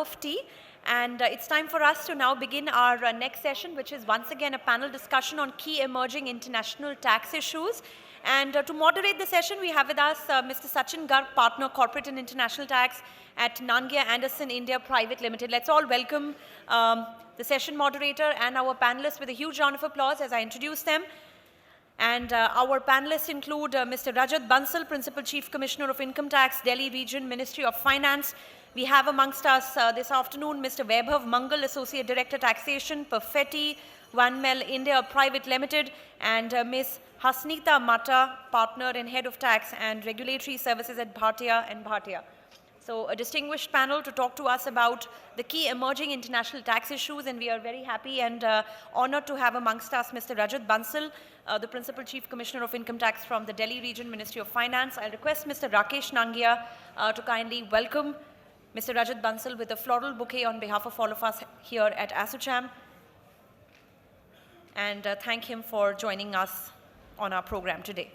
of tea. And it's time for us to now begin our next session, which is once again a panel discussion on key emerging international tax issues. And to moderate the session, we have with us Mr. Sachin Garg, Partner Corporate and International Tax at Nangia Anderson India Private Limited. Let's all welcome the session moderator and our panelists with a huge round of applause as I introduce them. And our panelists include Mr. Rajat Bansal, Principal Chief Commissioner of Income Tax, Delhi Region, Ministry of Finance. We have amongst us this afternoon Mr. Vaibhav Mangal, Associate Director Taxation, Perfetti, Vanmel India Private Limited, and Ms. Hasnita Mata, Partner and Head of Tax and Regulatory Services at Bhatia & Bhatia. So a distinguished panel to talk to us about the key emerging international tax issues, and we are very happy and honored to have amongst us Mr. Rajat Bansal, the Principal Chief Commissioner of Income Tax from the Delhi Region, Ministry of Finance. I'll request Mr. Rakesh Nangia to kindly welcome Mr. Rajat Bansal with a floral bouquet on behalf of all of us here at ASSOCHAM, and thank him for joining us on our program today.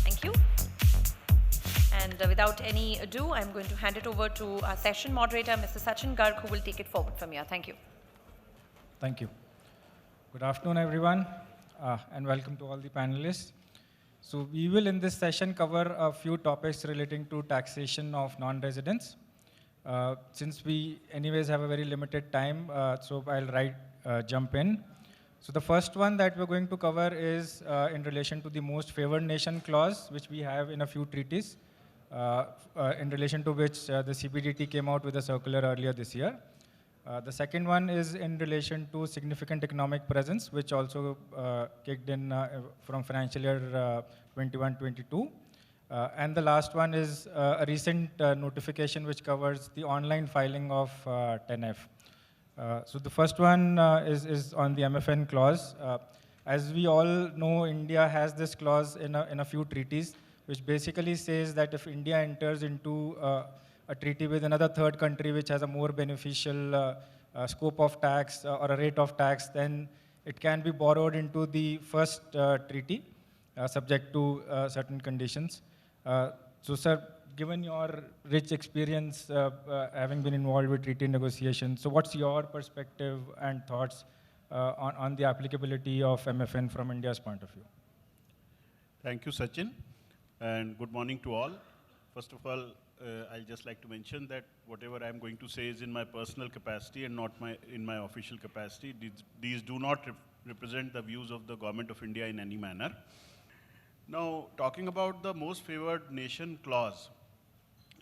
Thank you. And without any ado, I'm going to hand it over to our session moderator, Mr. Sachin Garg, who will take it forward from here. Thank you. Thank you. Good afternoon, everyone, and welcome to all the panelists. So we will in this session cover a few topics relating to taxation of non-residents. Since we anyways have a very limited time, so I'll jump in. So the first one that we're going to cover is in relation to the most favored nation clause, which we have in a few treaties, in relation to which the CBDT came out with a circular earlier this year. The second one is in relation to significant economic presence, which also kicked in from financial year 21-22. And the last one is a recent notification which covers the online filing of 10F. So the first one is on the MFN clause. As we all know, India has this clause in a few treaties, which basically says that if India enters into a treaty with another third country which has a more beneficial scope of tax or a rate of tax, then it can be borrowed into the first treaty, subject to certain conditions. So, sir, given your rich experience having been involved with treaty negotiations, so what's your perspective and thoughts on the applicability of MFN from India's point of view? Thank you, Sachin, and good morning to all. First of all, I'd just like to mention that whatever I'm going to say is in my personal capacity and not in my official capacity. These do not represent the views of the Government of India in any manner. Now, talking about the most favored nation clause,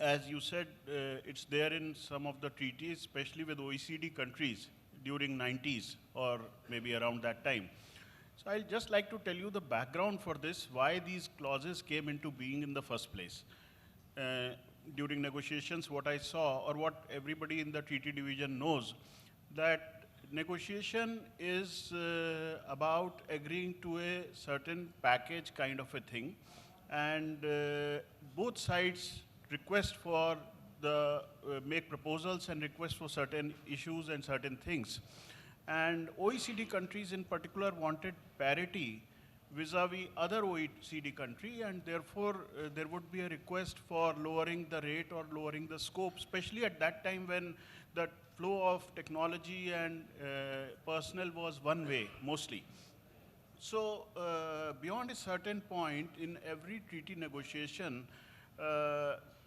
as you said, it's there in some of the treaties, especially with OECD countries during 90s or maybe around that time. So I'd just like to tell you the background for this, why these clauses came into being in the first place. During negotiations, what I saw, or what everybody in the treaty division knows, that negotiation is about agreeing to a certain package kind of a thing, and both sides request for make proposals and request for certain issues and certain things. And OECD countries in particular wanted parity vis-a-vis other OECD country, and therefore there would be a request for lowering the rate or lowering the scope, especially at that time when the flow of technology and personnel was one way, mostly. So beyond a certain point in every treaty negotiation,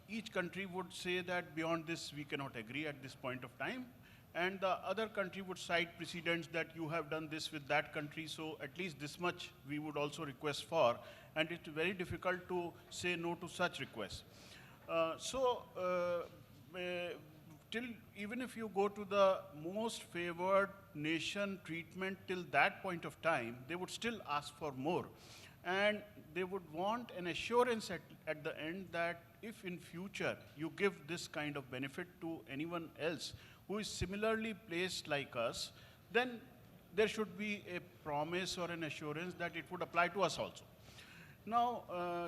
each country would say that beyond this we cannot agree at this point of time, and the other country would cite precedents that you have done this with that country, so at least this much we would also request for, and it's very difficult to say no to such requests. Even if you go to the most favored nation treatment till that point of time, they would still ask for more. And they would want an assurance at the end that if in future you give this kind of benefit to anyone else who is similarly placed like us, then there should be a promise or an assurance that it would apply to us also. Now,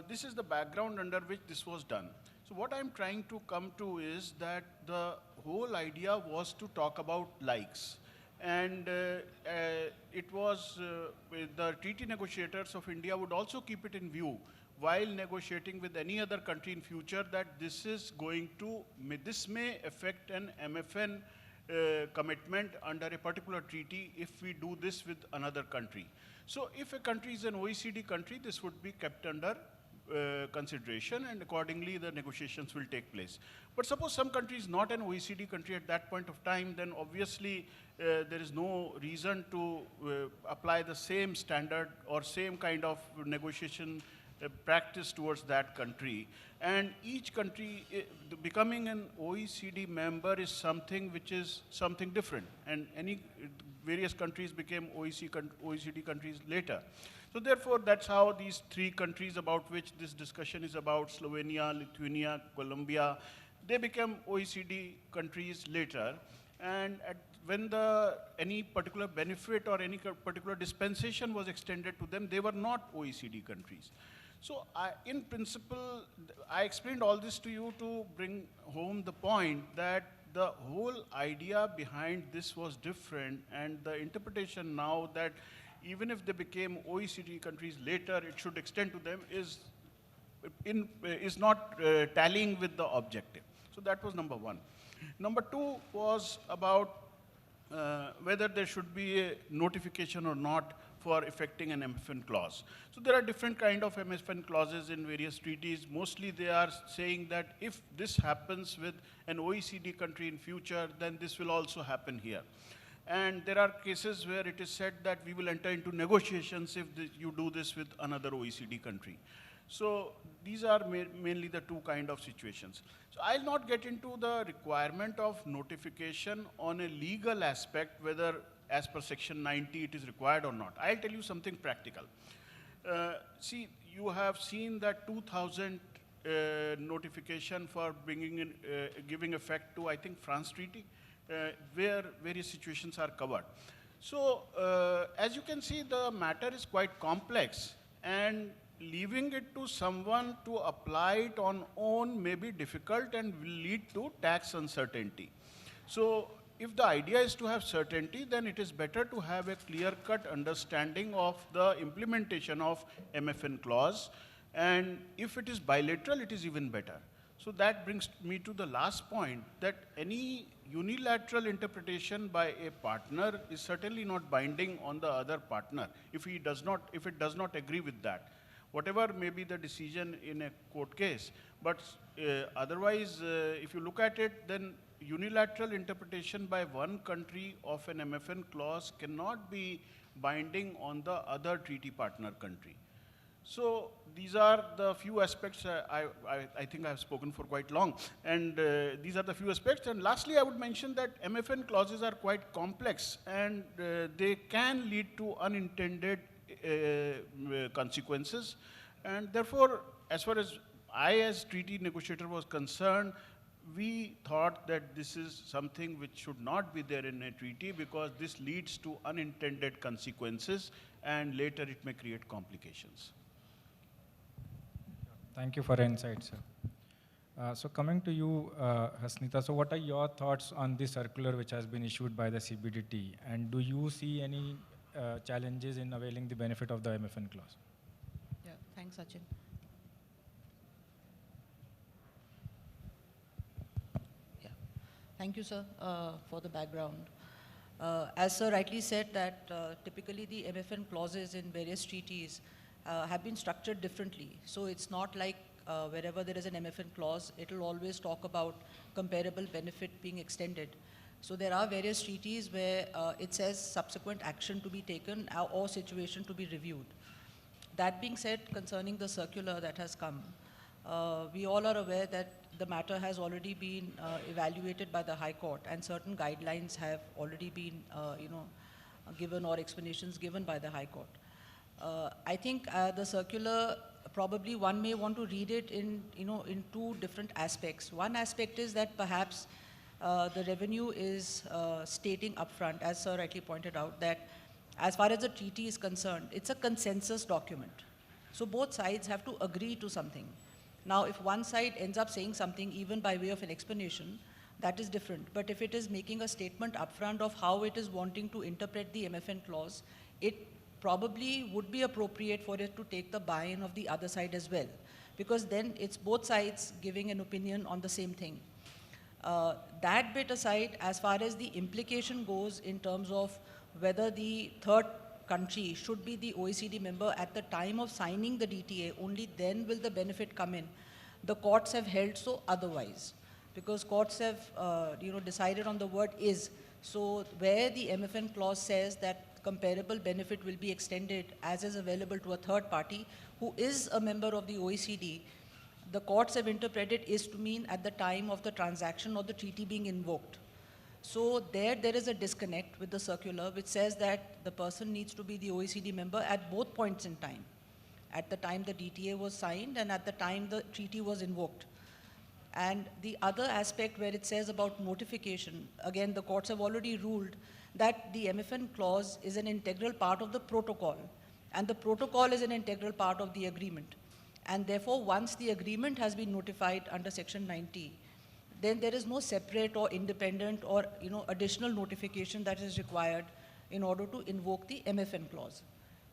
this is the background under which this was done. So what I'm trying to come to is that the whole idea was to talk about likes. And it was the treaty negotiators of India would also keep it in view while negotiating with any other country in future that this is going to, this may affect an MFN commitment under a particular treaty if we do this with another country. So if a country is an OECD country, this would be kept under consideration, and accordingly the negotiations will take place. But suppose some country is not an OECD country at that point of time, then obviously there is no reason to apply the same standard or same kind of negotiation practice towards that country. And each country becoming an OECD member is something which is something different, and various countries became OECD countries later. So therefore, that's how these three countries about which this discussion is about, Slovenia, Lithuania, Colombia, they became OECD countries later. And when any particular benefit or any particular dispensation was extended to them, they were not OECD countries. So in principle, I explained all this to you to bring home the point that the whole idea behind this was different, and the interpretation now that even if they became OECD countries later, it should extend to them is not tallying with the objective. So that was number one. Number two was about whether there should be a notification or not for effecting an MFN clause. So there are different kind of MFN clauses in various treaties. Mostly they are saying that if this happens with an OECD country in future, then this will also happen here. And there are cases where it is said that we will enter into negotiations if you do this with another OECD country. So these are mainly the two kind of situations. So I'll not get into the requirement of notification on a legal aspect, whether as per section 90 it is required or not. I'll tell you something practical. See, you have seen that 2000 notification for bringing in, giving effect to, I think, France treaty, where various situations are covered. So as you can see, the matter is quite complex, and leaving it to someone to apply it on own may be difficult and will lead to tax uncertainty. So if the idea is to have certainty, then it is better to have a clear-cut understanding of the implementation of MFN clause. And if it is bilateral, it is even better. So that brings me to the last point, that any unilateral interpretation by a partner is certainly not binding on the other partner if it does not agree with that, whatever may be the decision in a court case. But otherwise, if you look at it, then unilateral interpretation by one country of an MFN clause cannot be binding on the other treaty partner country. So these are the few aspects. I think I've spoken for quite long, and these are the few aspects. And lastly, I would mention that MFN clauses are quite complex, and they can lead to unintended consequences. And therefore, as far as I as treaty negotiator was concerned, we thought that this is something which should not be there in a treaty, because this leads to unintended consequences, and later it may create complications. Thank you for your insight, sir. So coming to you, Hasnita, so what are your thoughts on the circular which has been issued by the CBDT, and do you see any challenges in availing the benefit of the MFN clause? Yeah, thanks, Sachin. Yeah, thank you, sir, for the background. As sir rightly said, that typically the MFN clauses in various treaties have been structured differently. So it's not like wherever there is an MFN clause, it will always talk about comparable benefit being extended. So there are various treaties where it says subsequent action to be taken or situation to be reviewed. That being said, concerning the circular that has come, we all are aware that the matter has already been evaluated by the High Court, and certain guidelines have already been given, or explanations given by the High Court. I think the circular, probably one may want to read it in two different aspects. One aspect is that perhaps the revenue is stating upfront, as sir rightly pointed out, that as far as the treaty is concerned, it's a consensus document. So both sides have to agree to something. Now, if one side ends up saying something, even by way of an explanation, that is different. But if it is making a statement upfront of how it is wanting to interpret the MFN clause, it probably would be appropriate for it to take the buy-in of the other side as well, because then it's both sides giving an opinion on the same thing. That bit aside, as far as the implication goes in terms of whether the third country should be the OECD member at the time of signing the DTA, only then will the benefit come in. The courts have held so otherwise, because courts have decided on the word is. So where the MFN clause says that comparable benefit will be extended as is available to a third party who is a member of the OECD, the courts have interpreted is to mean at the time of the transaction or the treaty being invoked. So there is a disconnect with the circular which says that the person needs to be the OECD member at both points in time, at the time the DTA was signed and at the time the treaty was invoked. And the other aspect where it says about notification, again, the courts have already ruled that the MFN clause is an integral part of the protocol, and the protocol is an integral part of the agreement. And therefore, once the agreement has been notified under Section 90, then there is no separate or independent or additional notification that is required in order to invoke the MFN clause.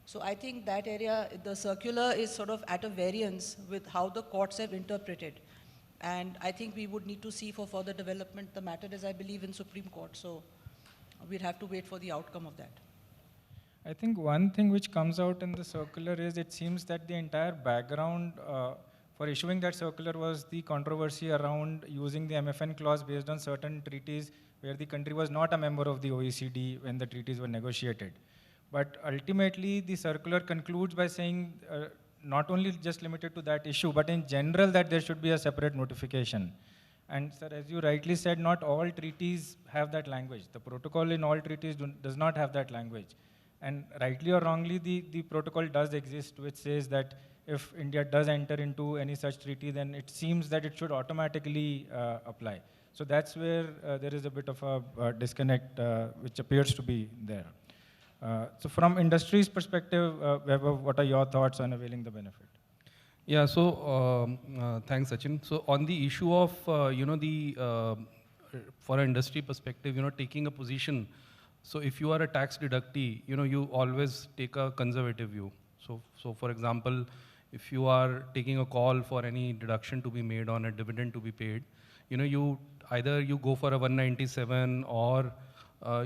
So I think that area, the circular is sort of at a variance with how the courts have interpreted. And I think we would need to see for further development. The matter is, I believe, in Supreme Court. So we'd have to wait for the outcome of that. I think one thing which comes out in the circular is it seems that the entire background for issuing that circular was the controversy around using the MFN clause based on certain treaties where the country was not a member of the OECD when the treaties were negotiated. But ultimately, the circular concludes by saying not only just limited to that issue, but in general that there should be a separate notification. And sir, as you rightly said, not all treaties have that language. The protocol in all treaties does not have that language. And rightly or wrongly, the protocol does exist, which says that if India does enter into any such treaty, then it seems that it should automatically apply. So that's where there is a bit of a disconnect, which appears to be there. So from industry's perspective, Vaibhav, what are your thoughts on availing the benefit? Yeah, so thanks, Sachin. So on the issue of, for an industry perspective, taking a position. So if you are a tax deductee, you always take a conservative view. So for example, if you are taking a call for any deduction to be made on a dividend to be paid, you either you go for a 197 or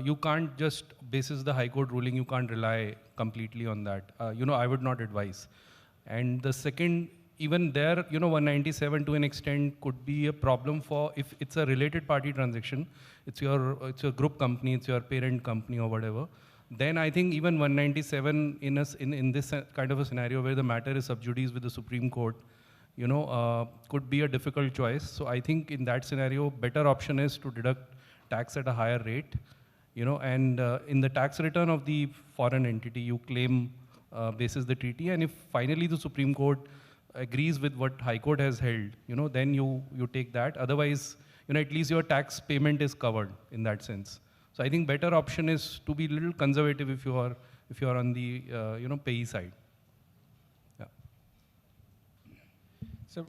you can't just, basis the High Court ruling, you can't rely completely on that. I would not advise. And the second, even there, 197 to an extent could be a problem for if it's a related party transaction, it's your group company, it's your parent company or whatever. Then I think even 197 in this kind of a scenario where the matter is sub judice with the Supreme Court, could be a difficult choice. So I think in that scenario, better option is to deduct tax at a higher rate, and in the tax return of the foreign entity, you claim basis the treaty, and if finally the Supreme Court agrees with what High Court has held, then you take that. Otherwise, at least your tax payment is covered in that sense. So I think better option is to be a little conservative if you are on the payee side. Yeah. So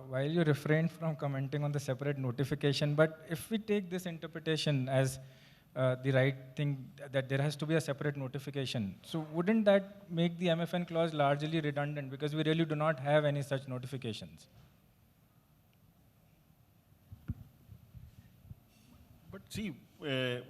while you refrain from commenting on the separate notification, but if we take this interpretation as the right thing, that there has to be a separate notification, so wouldn't that make the MFN clause largely redundant because we really do not have any such notifications? But see,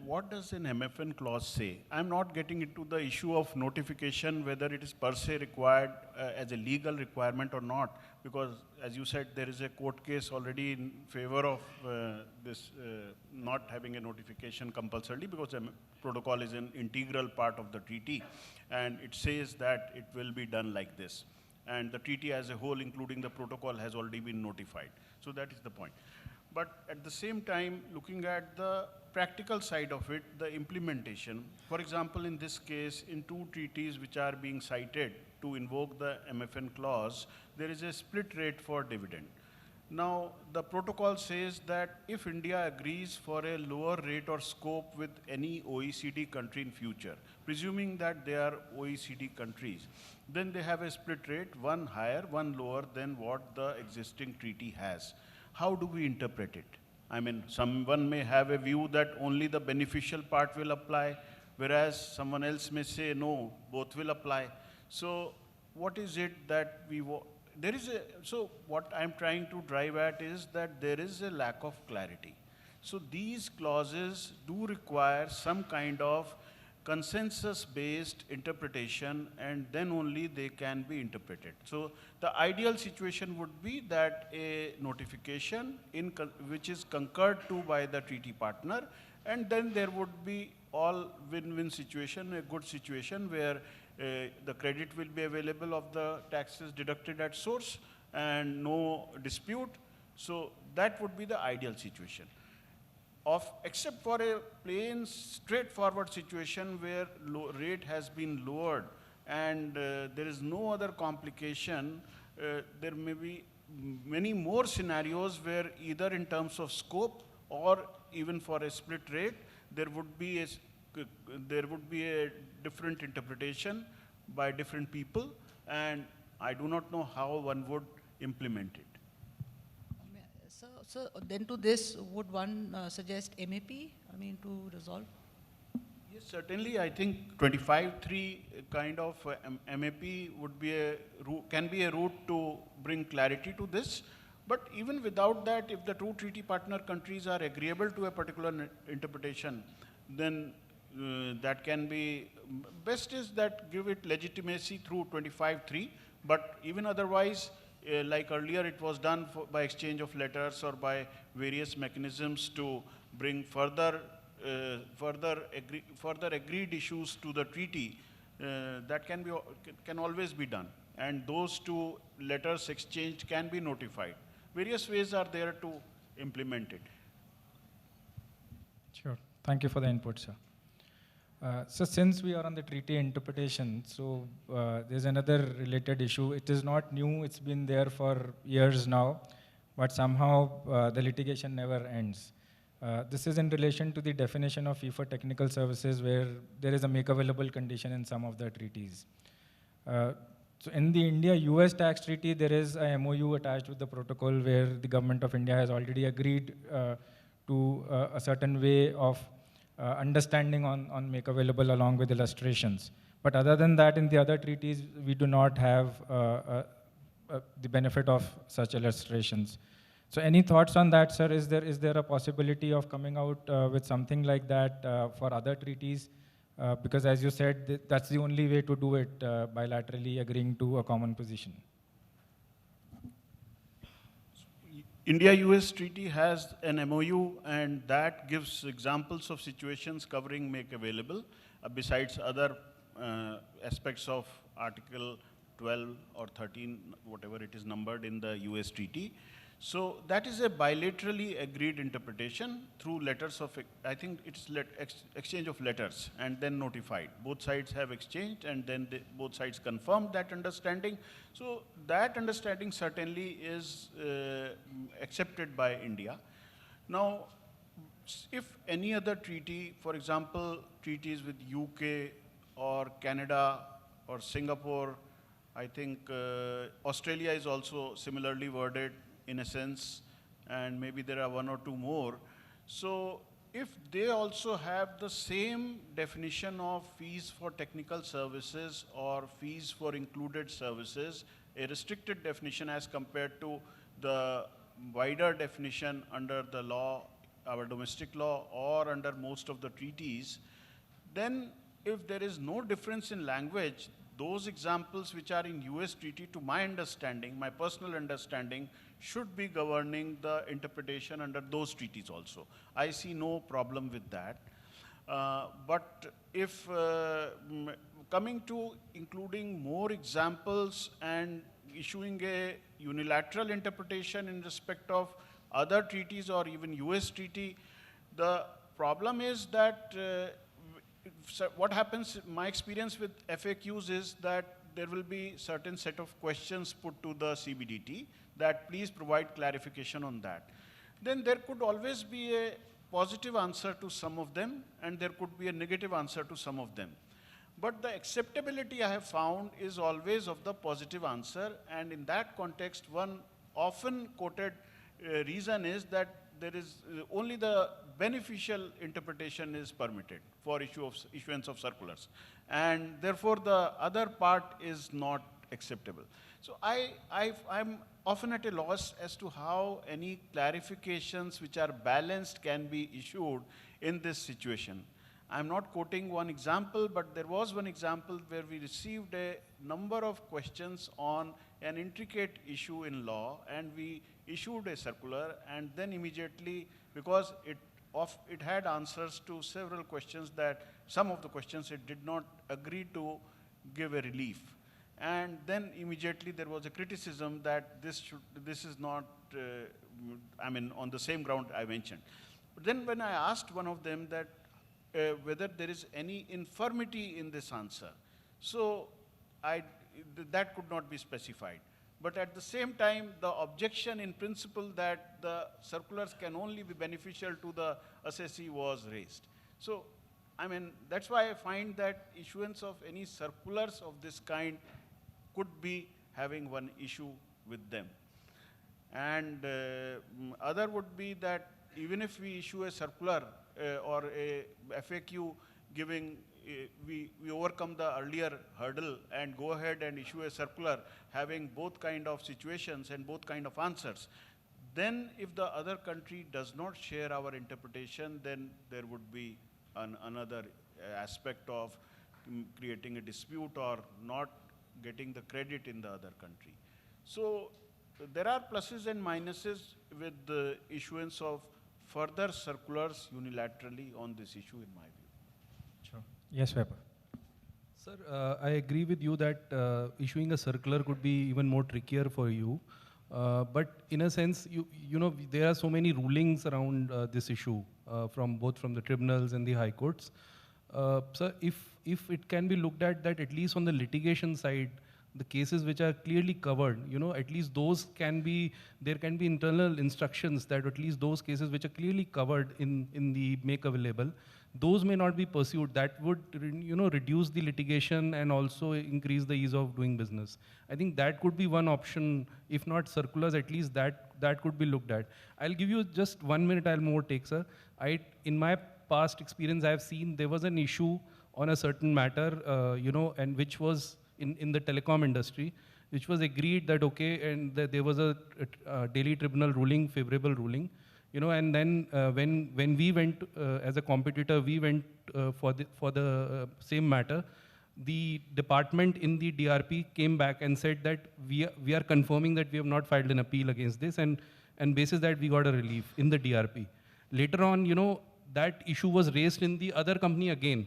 what does an MFN clause say? I'm not getting into the issue of notification, whether it is per se required as a legal requirement or not, because as you said, there is a court case already in favor of this not having a notification compulsorily, because the protocol is an integral part of the treaty, and it says that it will be done like this. And the treaty as a whole, including the protocol, has already been notified. So that is the point. But at the same time, looking at the practical side of it, the implementation, for example, in this case, in two treaties which are being cited to invoke the MFN clause, there is a split rate for dividend. Now, the protocol says that if India agrees for a lower rate or scope with any OECD country in future, presuming that they are OECD countries, then they have a split rate, one higher, one lower than what the existing treaty has. How do we interpret it? I mean, someone may have a view that only the beneficial part will apply, whereas someone else may say, no, both will apply. So what is it that so what I'm trying to drive at is that there is a lack of clarity. So these clauses do require some kind of consensus-based interpretation, and then only they can be interpreted. So the ideal situation would be that a notification which is concurred to by the treaty partner, and then there would be all win-win situation, a good situation where the credit will be available of the taxes deducted at source and no dispute. So that would be the ideal situation. Except for a plain straightforward situation where rate has been lowered and there is no other complication, there may be many more scenarios where either in terms of scope or even for a split rate, there would be a different interpretation by different people, and I do not know how one would implement it. So then to this, would one suggest MAP, to resolve? Yes, certainly. I think 25(3) kind of MAP would be can be a route to bring clarity to this. But even without that, if the two treaty partner countries are agreeable to a particular interpretation, then that can be, best is that give it legitimacy through 25(3). But even otherwise, like earlier, it was done by exchange of letters or by various mechanisms to bring further agreed issues to the treaty. That can always be done, and those two letters exchanged can be notified. Various ways are there to implement it. Sure. Thank you for the input, sir. So since we are on the treaty interpretation, so there's another related issue. It is not new, it's been there for years now, but somehow the litigation never ends. This is in relation to the definition of fee for technical services, where there is a make available condition in some of the treaties. So in the India-US tax treaty, there is a MOU attached with the protocol where the government of India has already agreed to a certain way of understanding on make available along with illustrations. But other than that, in the other treaties, we do not have the benefit of such illustrations. So any thoughts on that, sir? Is there a possibility of coming out with something like that for other treaties? Because as you said, that's the only way to do it, bilaterally agreeing to a common position. India-US treaty has an MOU, and that gives examples of situations covering make available, besides other aspects of Article 12 or 13, whatever it is numbered in the US treaty. So that is a bilaterally agreed interpretation through letters of, I think it's exchange of letters and then notified. Both sides have exchanged, and then both sides confirmed that understanding. So that understanding certainly is accepted by India. Now, if any other treaty, for example, treaties with UK or Canada or Singapore, I think Australia is also similarly worded in a sense, and maybe there are one or two more. So if they also have the same definition of fees for technical services or fees for included services, a restricted definition as compared to the wider definition under the law, our domestic law, or under most of the treaties, then if there is no difference in language, those examples which are in US treaty, to my understanding, my personal understanding, should be governing the interpretation under those treaties also. I see no problem with that. But if coming to including more examples and issuing a unilateral interpretation in respect of other treaties or even US treaty, the problem is that what happens, my experience with FAQs is that there will be certain set of questions put to the CBDT that please provide clarification on that. Then there could always be a positive answer to some of them, and there could be a negative answer to some of them. But the acceptability I have found is always of the positive answer, and in that context, one often quoted reason is that there is only the beneficial interpretation is permitted for issuance of circulars. And therefore, the other part is not acceptable. So I'm often at a loss as to how any clarifications which are balanced can be issued in this situation. I'm not quoting one example, but there was one example where we received a number of questions on an intricate issue in law, and we issued a circular, and then immediately, because it had answers to several questions, that some of the questions it did not agree to give a relief. And then immediately there was a criticism that this is not, on the same ground I mentioned. But then when I asked one of them that whether there is any infirmity in this answer, so that could not be specified. But at the same time, the objection in principle that the circulars can only be beneficial to the assessee was raised. So, that's why I find that issuance of any circulars of this kind could be having one issue with them. And other would be that even if we issue a circular or a FAQ giving, we overcome the earlier hurdle and go ahead and issue a circular having both kind of situations and both kind of answers. Then if the other country does not share our interpretation, then there would be another aspect of creating a dispute or not getting the credit in the other country. So there are pluses and minuses with the issuance of further circulars unilaterally on this issue, in my view. Sure. Yes, Weber. Sir, I agree with you that issuing a circular could be even more trickier for you. But in a sense, you know, there are so many rulings around this issue from both from the tribunals and the high courts. So if it can be looked at least on the litigation side, the cases which are clearly covered, you know, at least those can be, there can be internal instructions that at least those cases which are clearly covered in the make available, those may not be pursued. That would, you know, reduce the litigation and also increase the ease of doing business. I think that could be one option. If not circulars, at least that could be looked at. I'll give you just 1 minute, I'll more take, sir. In my past experience, I've seen there was an issue on a certain matter, you know, and which was in the telecom industry, which was agreed that, okay, and there was a Delhi tribunal ruling, favorable ruling, you know, and then when we went as a competitor, we went for the same matter, the department in the DRP came back and said that we are confirming that we have not filed an appeal against this, and basis that we got a relief in the DRP. Later on, you know, that issue was raised in the other company again,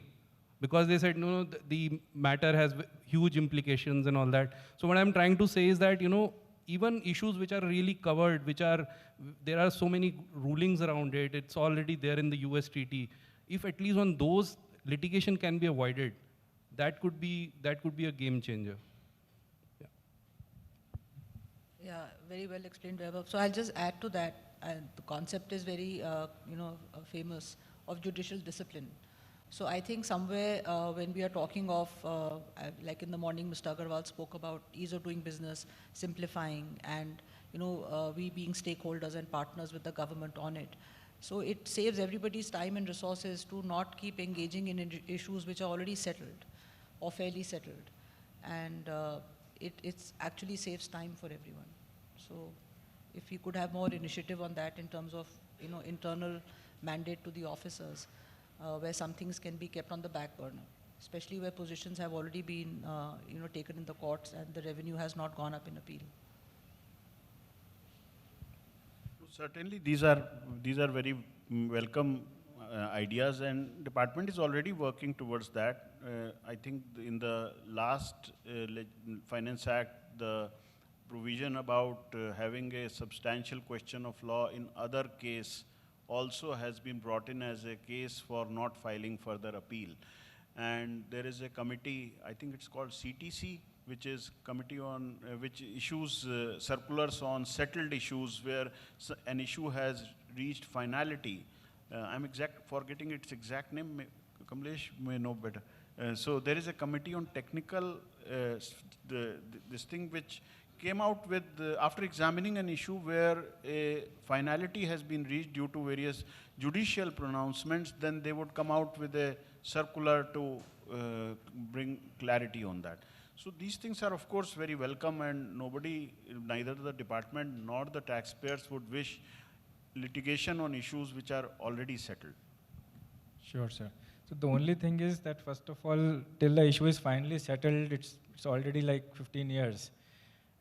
because they said, no, the matter has huge implications and all that. So what I'm trying to say is that, you know, even issues which are really covered, there are so many rulings around it, it's already there in the US treaty. If at least on those litigation can be avoided, that could be a game changer. Yeah. Yeah, very well explained, Vaibhav. So I'll just add to that. The concept is very, famous, of judicial discipline. So I think somewhere when we are talking of, like in the morning, Mr. Agarwal spoke about ease of doing business, simplifying, and we being stakeholders and partners with the government on it. So it saves everybody's time and resources to not keep engaging in issues which are already settled or fairly settled. And it actually saves time for everyone. So if we could have more initiative on that in terms of internal mandate to the officers, where some things can be kept on the back burner, especially where positions have already been taken in the courts and the revenue has not gone up in appeal. Certainly, these are very welcome ideas, and department is already working towards that. I think in the last Finance Act, the provision about having a substantial question of law in other case also has been brought in as a case for not filing further appeal. And there is a committee, I think it's called CTC, which is committee on which issues circulars on settled issues where an issue has reached finality. I'm forgetting its exact name. Kamlesh may know better. So there is a committee on technical this thing which came out with, after examining an issue where a finality has been reached due to various judicial pronouncements, then they would come out with a circular to bring clarity on that. So these things are of course very welcome, and nobody, neither the department nor the taxpayers would wish litigation on issues which are already settled. Sure, sir. So the only thing is that first of all, till the issue is finally settled, it's already like 15 years.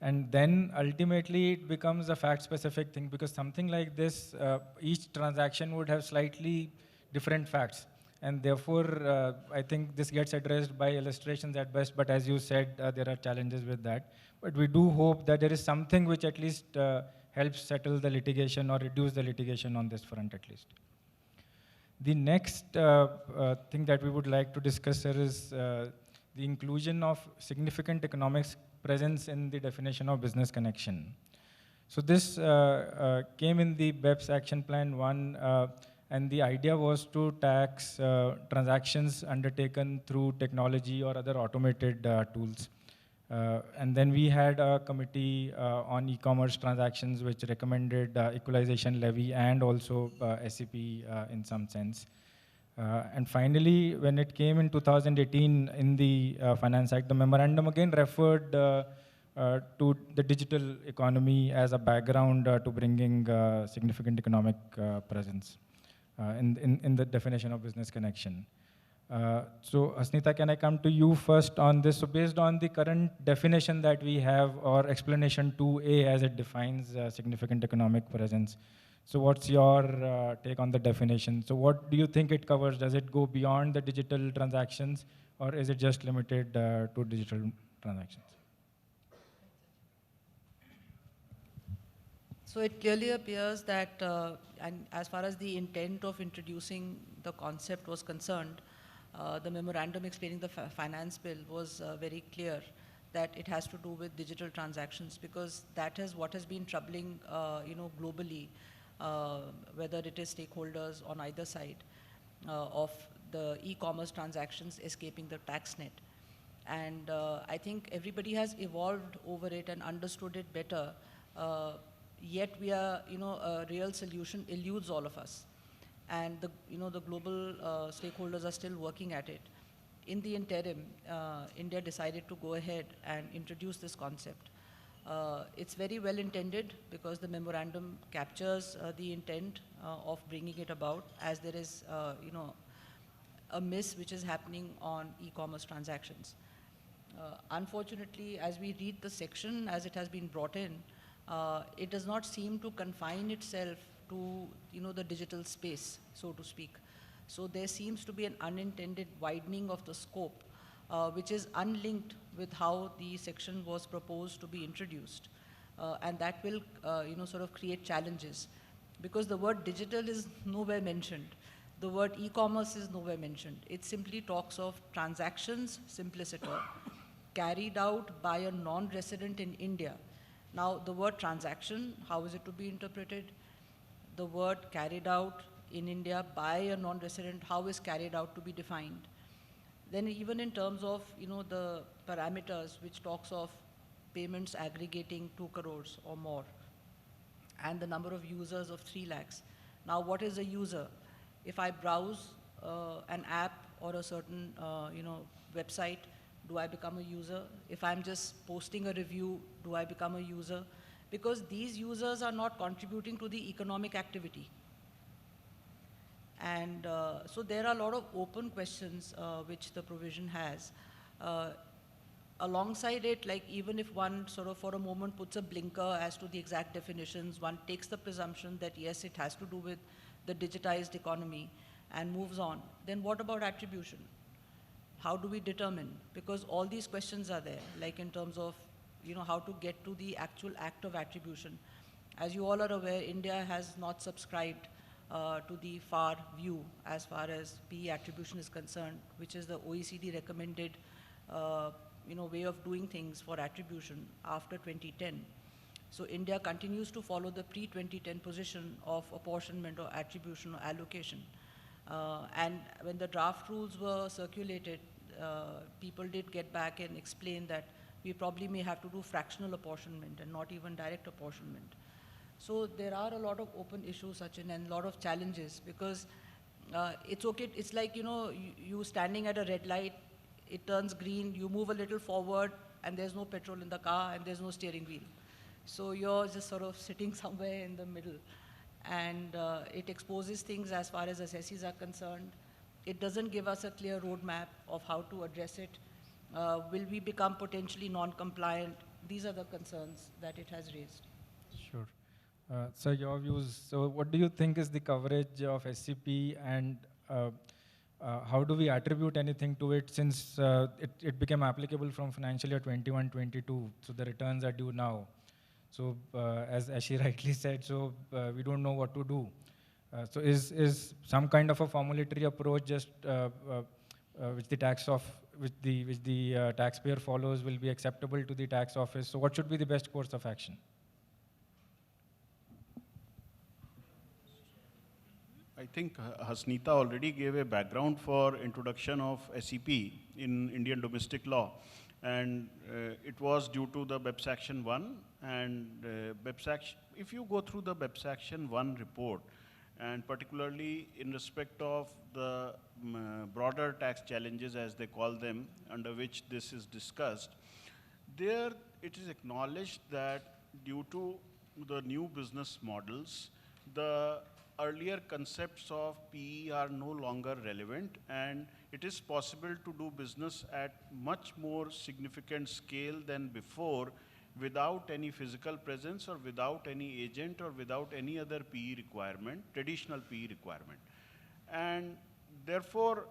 And then ultimately it becomes a fact-specific thing, because something like this, each transaction would have slightly different facts. And therefore, I think this gets addressed by illustrations at best, but as you said, there are challenges with that. But we do hope that there is something which at least helps settle the litigation or reduce the litigation on this front at least. The next thing that we would like to discuss here is the inclusion of significant economic presence in the definition of business connection. So this came in the BEPS Action Plan 1, and the idea was to tax transactions undertaken through technology or other automated tools. And then we had a committee on e-commerce transactions which recommended equalization levy and also SEP in some sense. And finally, when it came in 2018 in the Finance Act, the memorandum again referred to the digital economy as a background to bringing significant economic presence in the definition of business connection. So Asnita, can I come to you first on this? So based on the current definition that we have, or explanation 2A as it defines significant economic presence, so what's your take on the definition? So what do you think it covers? Does it go beyond the digital transactions, or is it just limited to digital transactions? So it clearly appears that, and as far as the intent of introducing the concept was concerned, the memorandum explaining the finance bill was very clear that it has to do with digital transactions, because that is what has been troubling, globally, whether it is stakeholders on either side of the e-commerce transactions escaping the tax net. And I think everybody has evolved over it and understood it better, yet we are, a real solution eludes all of us. And the global stakeholders are still working at it. In the interim, India decided to go ahead and introduce this concept. It's very well intended, because the memorandum captures the intent of bringing it about, as there is, a miss which is happening on e-commerce transactions. Unfortunately, as we read the section as it has been brought in, it does not seem to confine itself to the digital space, so to speak. So there seems to be an unintended widening of the scope, which is unlinked with how the section was proposed to be introduced. And that will sort of create challenges, because the word digital is nowhere mentioned. The word e-commerce is nowhere mentioned. It simply talks of transactions simpliciter carried out by a non-resident in India. Now the word transaction, how is it to be interpreted? The word carried out in India by a non-resident, how is carried out to be defined? Then even in terms of the parameters, which talks of payments aggregating 2 crores or more, and the number of users of 3 lakhs. Now what is a user? If I browse an app or a certain website, do I become a user? If I'm just posting a review, do I become a user? Because these users are not contributing to the economic activity. And so there are a lot of open questions which the provision has. Alongside it, like even if one sort of for a moment puts a blinker as to the exact definitions, one takes the presumption that yes, it has to do with the digitized economy and moves on, then what about attribution? How do we determine? Because all these questions are there, like in terms of how to get to the actual act of attribution. As you all are aware, India has not subscribed to the FAR view as far as PE attribution is concerned, which is the OECD recommended way of doing things for attribution after 2010. So India continues to follow the pre-2010 position of apportionment or attribution or allocation. And when the draft rules were circulated, people did get back and explain that we probably may have to do fractional apportionment and not even direct apportionment. So there are a lot of open issues, Sachin, and a lot of challenges, because it's okay, it's like, you standing at a red light, it turns green, you move a little forward, and there's no petrol in the car, and there's no steering wheel. So you're just sort of sitting somewhere in the middle. And it exposes things as far as assessees are concerned. It doesn't give us a clear roadmap of how to address it. Will we become potentially non-compliant? These are the concerns that it has raised. Sure. So your views, so what do you think is the coverage of SCP, and how do we attribute anything to it, since it became applicable from financial year 21-22, so the returns are due now. So as she rightly said, so we don't know what to do. So is some kind of a formulatory approach just which the taxpayer follows will be acceptable to the tax office? So what should be the best course of action? I think Hasnita already gave a background for introduction of SEP in Indian domestic law. And it was due to the BEPS Action 1. And if you go through the BEPS Action 1 report, and particularly in respect of the broader tax challenges, as they call them, under which this is discussed, there it is acknowledged that due to the new business models, the earlier concepts of PE are no longer relevant, and it is possible to do business at much more significant scale than before without any physical presence or without any agent or without any other PE requirement, traditional PE requirement. And therefore,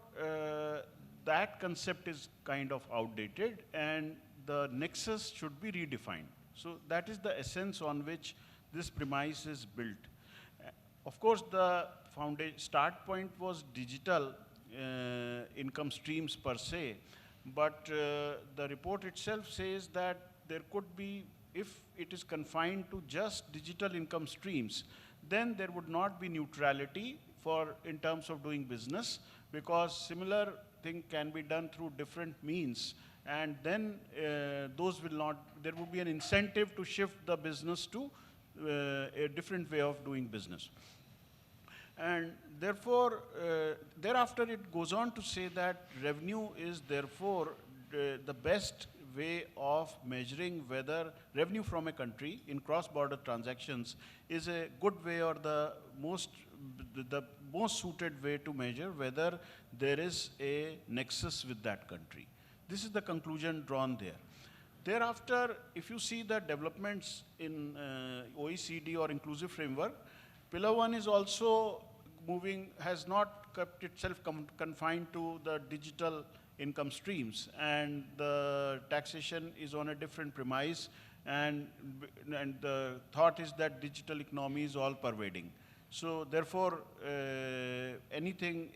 that concept is kind of outdated, and the nexus should be redefined. So that is the essence on which this premise is built. Of course, the start point was digital income streams per se, but the report itself says that there could be, if it is confined to just digital income streams, then there would not be neutrality in terms of doing business, because similar thing can be done through different means, and then there would be an incentive to shift the business to a different way of doing business. And therefore, thereafter it goes on to say that revenue is therefore the best way of measuring whether revenue from a country in cross-border transactions is a good way or the most suited way to measure whether there is a nexus with that country. This is the conclusion drawn there. Thereafter, if you see the developments in OECD or inclusive framework, Pillar 1 is also has not kept itself confined to the digital income streams, and the taxation is on a different premise, and the thought is that digital economy is all pervading. So therefore, anything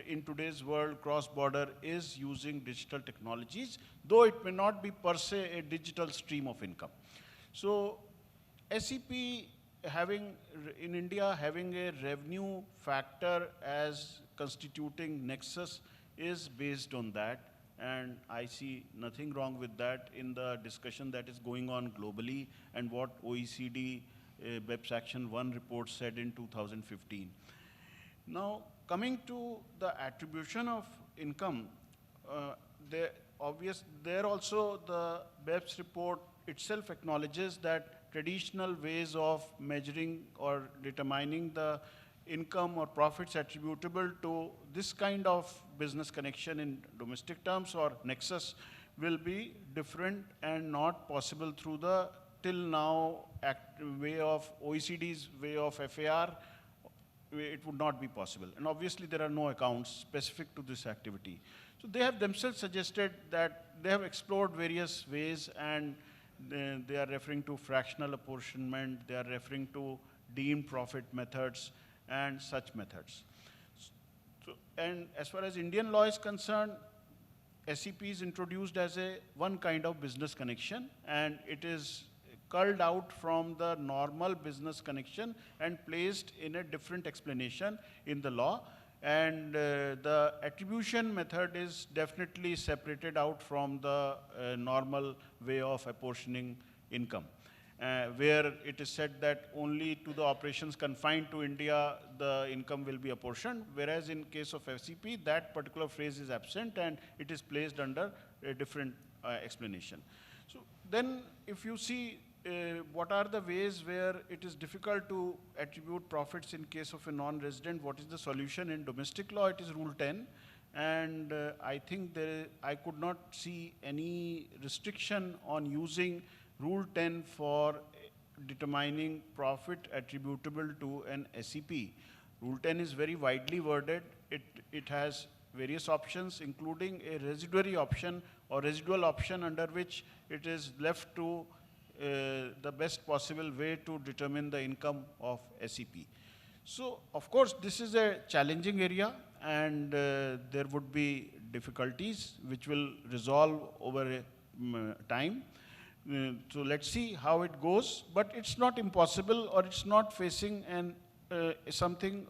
in today's world, cross-border, is using digital technologies, though it may not be per se a digital stream of income. So SEP in India, having a revenue factor as constituting nexus is based on that, and I see nothing wrong with that in the discussion that is going on globally and what OECD BEPS Action 1 report said in 2015. Now, coming to the attribution of income, there also the BEPS report itself acknowledges that traditional ways of measuring or determining the income or profits attributable to this kind of business connection in domestic terms or nexus will be different and not possible through the till now way of OECD's way of FAR. It would not be possible. And obviously there are no accounts specific to this activity. So they have themselves suggested that they have explored various ways, and they are referring to fractional apportionment, they are referring to deemed profit methods and such methods. So, and as far as Indian law is concerned, SEP is introduced as one kind of business connection, and it is culled out from the normal business connection and placed in a different explanation in the law. And the attribution method is definitely separated out from the normal way of apportioning income, where it is said that only to the operations confined to India the income will be apportioned, whereas in case of FCP that particular phrase is absent and it is placed under a different explanation. So then if you see what are the ways where it is difficult to attribute profits in case of a non-resident, what is the solution? In domestic law, it is Rule 10. And I think I could not see any restriction on using Rule 10 for determining profit attributable to an SEP. Rule 10 is very widely worded. It has various options, including a residuary option or residual option under which it is left to the best possible way to determine the income of SEP. So, of course, this is a challenging area and there would be difficulties which will resolve over time. So let's see how it goes, but it's not impossible or it's not facing something,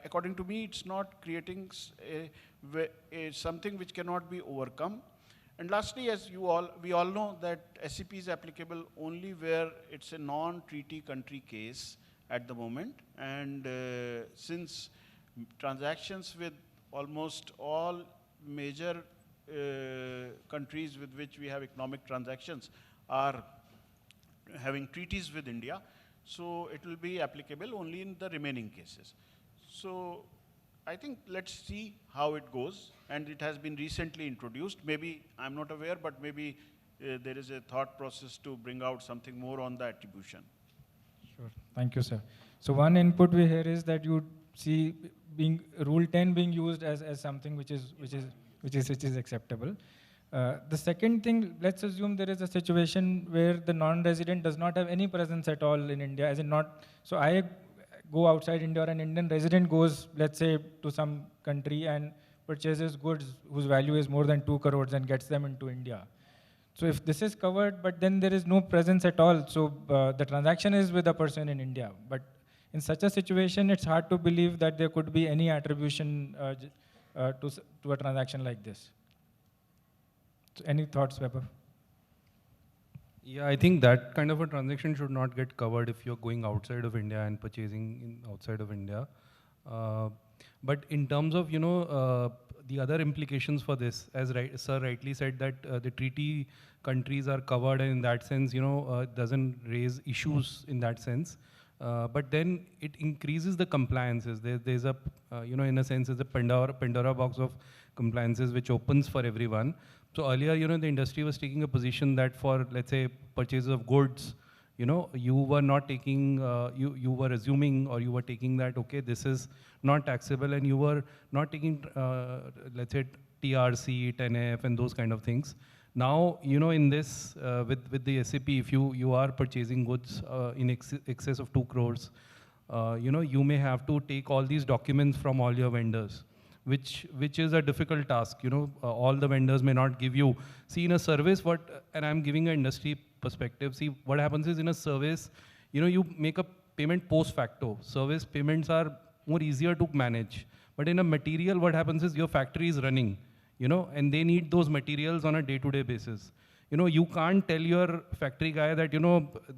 according to me, it's not creating something which cannot be overcome. And lastly, as we all know that SEP is applicable only where it's a non-treaty country case at the moment. And since transactions with almost all major countries with which we have economic transactions are having treaties with India, so it will be applicable only in the remaining cases. So I think let's see how it goes, and it has been recently introduced. Maybe, I'm not aware, but maybe there is a thought process to bring out something more on the attribution. Sure, thank you, sir. So one input we hear is that you see Rule 10 being used as something which is acceptable. The second thing, let's assume there is a situation where the non-resident does not have any presence at all in India, as in not, so I go outside India or an Indian resident goes, let's say, to some country and purchases goods whose value is more than 2 crores and gets them into India. So if this is covered, but then there is no presence at all, so the transaction is with a person in India. But in such a situation, it's hard to believe that there could be any attribution to a transaction like this. So any thoughts, Weber? Yeah, I think that kind of a transaction should not get covered if you're going outside of India and purchasing outside of India. But in terms of, the other implications for this, as sir rightly said, that the treaty countries are covered, and in that sense, it doesn't raise issues in that sense. But then it increases the compliances. There's a, in a sense, there's a Pandora box of compliances which opens for everyone. So earlier, the industry was taking a position that for, let's say, purchase of goods, you were not taking, you were assuming, or you were taking that, okay, this is not taxable, and you were not taking, let's say, TRC, 10F, and those kind of things. Now, in this, with the SAP, if you are purchasing goods in excess of 2 crores, you may have to take all these documents from all your vendors, which is a difficult task. All the vendors may not give you. See, in a service, and I'm giving an industry perspective, see, what happens is in a service, you make a payment post facto. Service payments are more easier to manage. But in a material, what happens is your factory is running, and they need those materials on a day-to-day basis. You can't tell your factory guy that,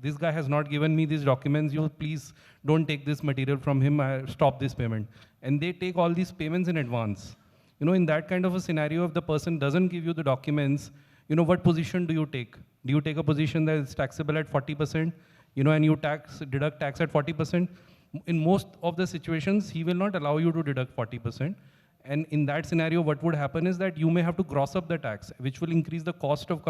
this guy has not given me these documents, you please don't take this material from him, stop this payment. And they take all these payments in advance. In that kind of a scenario, if the person doesn't give you the documents, what position do you take? Do you take a position that is taxable at 40%, and you deduct tax at 40%? In most of the situations, he will not allow you to deduct 40%. And in that scenario, what would happen is that you may have to gross up the tax, which will increase the cost of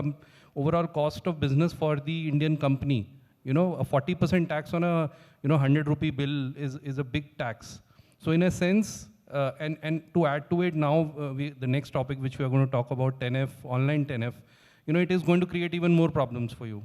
overall cost of business for the Indian company. A 40% tax on a 100 rupee bill is a big tax. So in a sense, and to add to it now, the next topic which we are going to talk about, 10F, online 10F, it is going to create even more problems for you.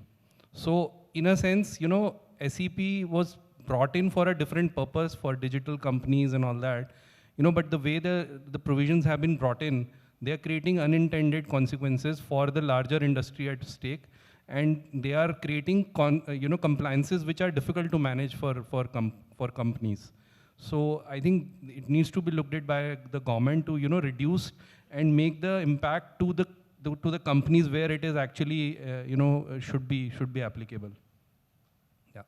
So in a sense, SEP was brought in for a different purpose for digital companies and all that. But the way the provisions have been brought in, they are creating unintended consequences for the larger industry at stake, and they are creating compliances which are difficult to manage for companies. So I think it needs to be looked at by the government to, reduce and make the impact to the companies where it is actually, should be applicable. Yeah.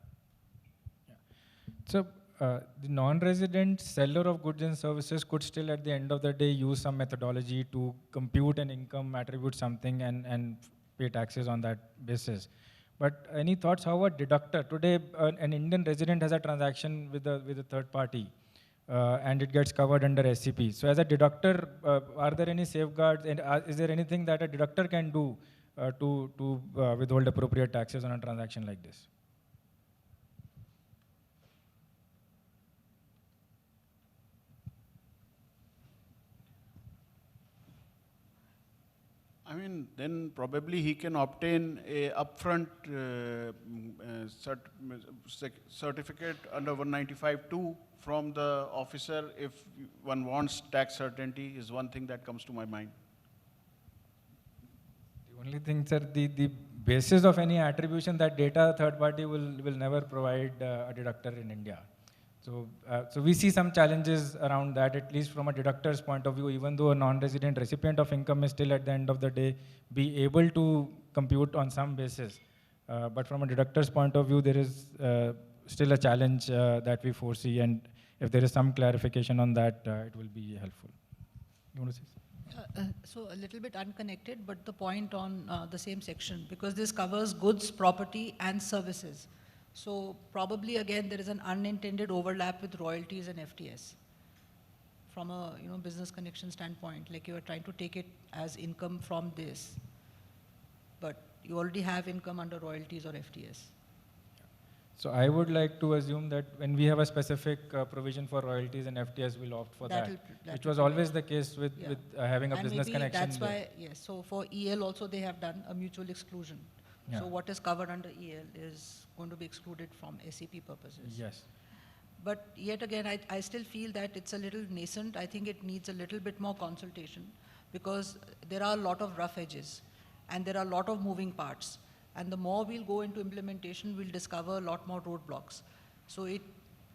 So the non-resident seller of goods and services could still at the end of the day use some methodology to compute an income, attribute something and pay taxes on that basis. But any thoughts how a deductor, today an Indian resident has a transaction with a third party and it gets covered under SCP. So as a deductor, are there any safeguards and is there anything that a deductor can do to withhold appropriate taxes on a transaction like this? I mean, then probably he can obtain a upfront certificate under 195(2) from the officer if one wants tax certainty is one thing that comes to my mind. The only thing, sir, the basis of any attribution, that data third party will never provide a deductor in India. So we see some challenges around that, at least from a deductor's point of view, even though a non-resident recipient of income may still at the end of the day be able to compute on some basis. But from a deductor's point of view, there is still a challenge that we foresee, and if there is some clarification on that, it will be helpful. You want to say something? So a little bit unconnected, but the point on the same section, because this covers goods, property, and services. So probably again there is an unintended overlap with royalties and FTS from a business connection standpoint. Like you are trying to take it as income from this, but you already have income under royalties or FTS. So I would like to assume that when we have a specific provision for royalties and FTS, we'll opt for that, which was always the case with having a business connection. That's why, yes. So for EL also they have done a mutual exclusion. Yeah. So what is covered under EL is going to be excluded from SCP purposes. Yes. But yet again, I still feel that it's a little nascent. I think it needs a little bit more consultation because there are a lot of rough edges and there are a lot of moving parts. And the more we'll go into implementation, we'll discover a lot more roadblocks. So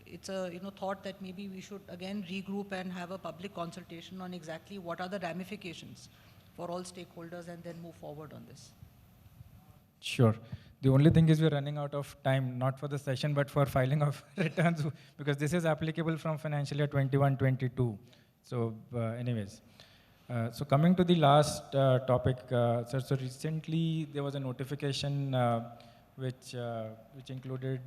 it's a thought that maybe we should again regroup and have a public consultation on exactly what are the ramifications for all stakeholders and then move forward on this. Sure. The only thing is we're running out of time, not for the session, but for filing of returns, because this is applicable from financial year 21-22. So anyways. So coming to the last topic, sir, so recently there was a notification which included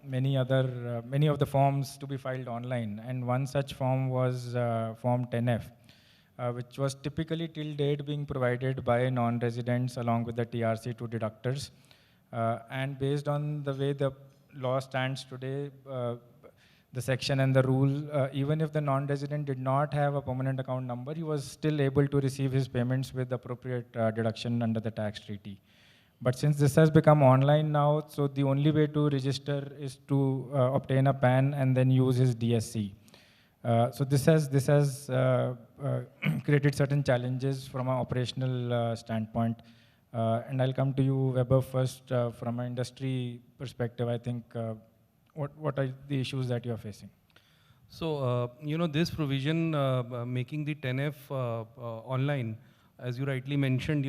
many of the forms to be filed online, and one such form was Form 10F, which was typically till date being provided by non-residents along with the TRC to deductors. And based on the way the law stands today, the section and the rule, even if the non-resident did not have a permanent account number, he was still able to receive his payments with appropriate deduction under the tax treaty. But since this has become online now, so the only way to register is to obtain a PAN and then use his DSC. So this has created certain challenges from an operational standpoint. And I'll come to you, Weber, first from an industry perspective. I think what are the issues that you are facing? So, this provision making the 10F online, as you rightly mentioned,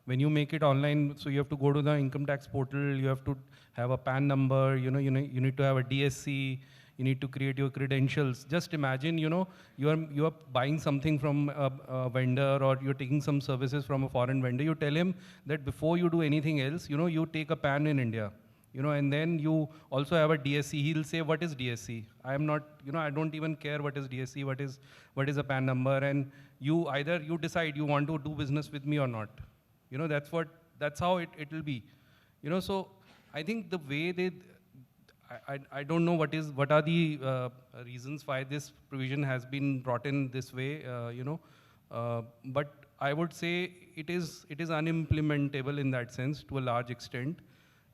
when you make it online, so you have to go to the income tax portal, you have to have a PAN number, you need to have a DSC, you need to create your credentials. Just imagine, you are buying something from a vendor or you're taking some services from a foreign vendor. You tell him that before you do anything else, you take a PAN in India. And then you also have a DSC. He'll say, what is DSC? I am not, I don't even care what is DSC, what is a PAN number, and either you decide you want to do business with me or not. That's how it will be. So I think the way I don't know what are the reasons why this provision has been brought in this way, but I would say it is unimplementable in that sense to a large extent.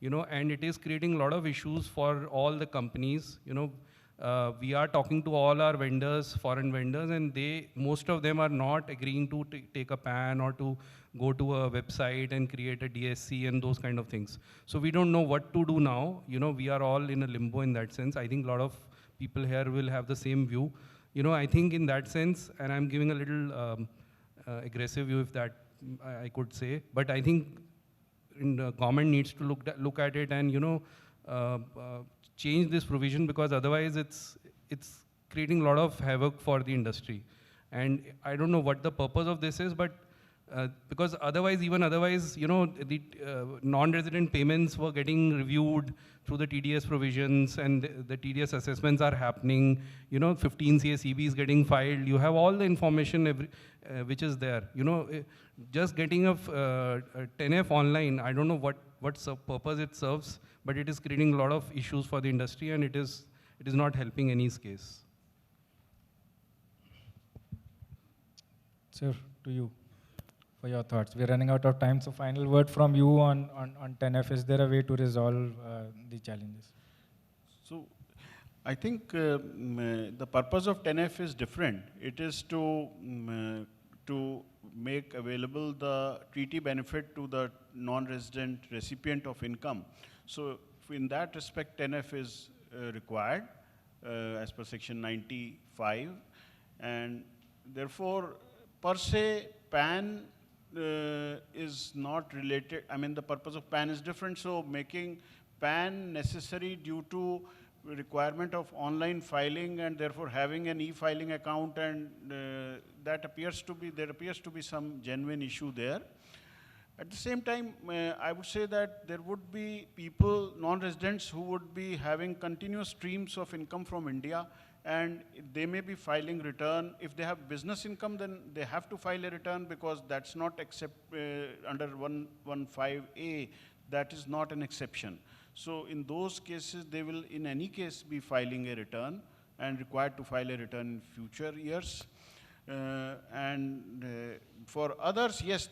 And it is creating a lot of issues for all the companies. We are talking to all our vendors, foreign vendors, and most of them are not agreeing to take a PAN or to go to a website and create a DSC and those kind of things. So we don't know what to do now. We are all in a limbo in that sense. I think a lot of people here will have the same view. I think in that sense, and I'm giving a little aggressive view, if that I could say, but I think the government needs to look at it and change this provision, because otherwise it's creating a lot of havoc for the industry. And I don't know what the purpose of this is, but because otherwise, the non-resident payments were getting reviewed through the TDS provisions, and the TDS assessments are happening. 15 CACB is getting filed. You have all the information which is there. Just getting a 10F online, I don't know what purpose it serves, but it is creating a lot of issues for the industry, and it is not helping any case. Sir, to you for your thoughts. We're running out of time, so final word from you on 10F. Is there a way to resolve the challenges? So I think the purpose of 10F is different. It is to make available the treaty benefit to the non-resident recipient of income. So in that respect, 10F is required as per section 95, and therefore per se PAN is not related. I mean, the purpose of PAN is different, so making PAN necessary due to requirement of online filing and therefore having an e-filing account, and there appears to be some genuine issue there. At the same time, I would say that there would be people, non-residents, who would be having continuous streams of income from India, and they may be filing return. If they have business income, then they have to file a return, because that's not under 115A, that is not an exception. So in those cases, they will in any case be filing a return and required to file a return in future years. For others, yes,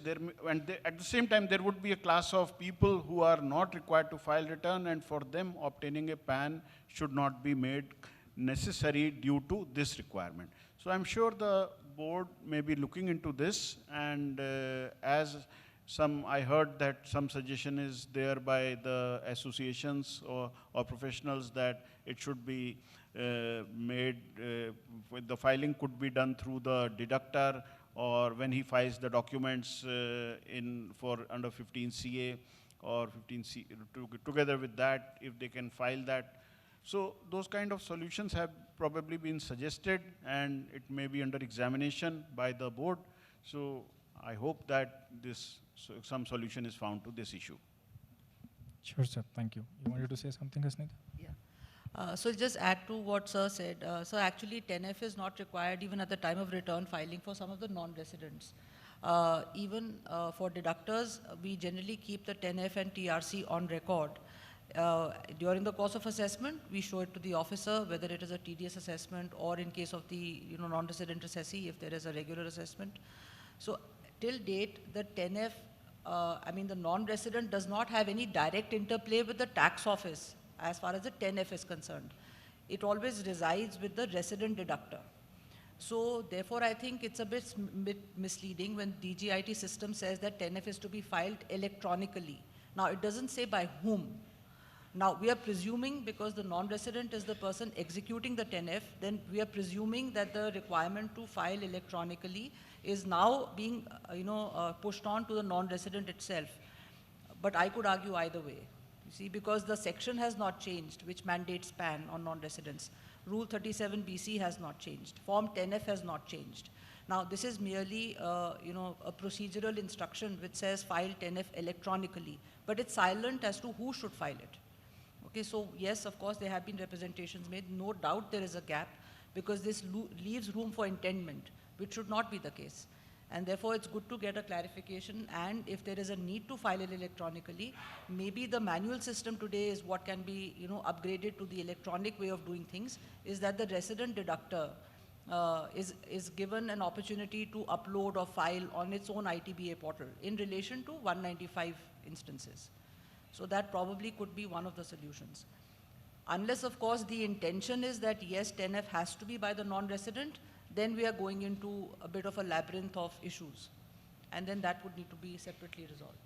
at the same time, there would be a class of people who are not required to file return, and for them, obtaining a PAN should not be made necessary due to this requirement. So I'm sure the board may be looking into this, and I heard that some suggestion is there by the associations or professionals that it should be made, the filing could be done through the deductor, or when he files the documents under 15CA or 15C, together with that, if they can file that. So those kind of solutions have probably been suggested, and it may be under examination by the board. So I hope that some solution is found to this issue. Sure, sir. Thank you. You wanted to say something, Asnita? Yeah. So just add to what sir said. So actually 10F is not required even at the time of return filing for some of the non-residents. Even for deductors, we generally keep the 10F and TRC on record. During the course of assessment, we show it to the officer, whether it is a TDS assessment or in case of the non-resident assessee, if there is a regular assessment. So till date, the 10F, the non-resident does not have any direct interplay with the tax office as far as the 10F is concerned. It always resides with the resident deductor. So therefore, I think it's a bit misleading when DGIT system says that 10F is to be filed electronically. Now, it doesn't say by whom. Now, we are presuming, because the non-resident is the person executing the 10F, then we are presuming that the requirement to file electronically is now being pushed on to the non-resident itself. But I could argue either way, you see, because the section has not changed, which mandates PAN on non-residents. Rule 37BC has not changed. Form 10F has not changed. Now, this is merely a procedural instruction which says file 10F electronically, but it's silent as to who should file it. Okay, so yes, of course, there have been representations made. No doubt there is a gap, because this leaves room for intendment, which should not be the case. And therefore, it's good to get a clarification, and if there is a need to file it electronically, maybe the manual system today is what can be upgraded to the electronic way of doing things, is that the resident deductor is given an opportunity to upload or file on its own ITBA portal in relation to 195 instances. So that probably could be one of the solutions. Unless, of course, the intention is that, yes, 10F has to be by the non-resident, then we are going into a bit of a labyrinth of issues. And then that would need to be separately resolved.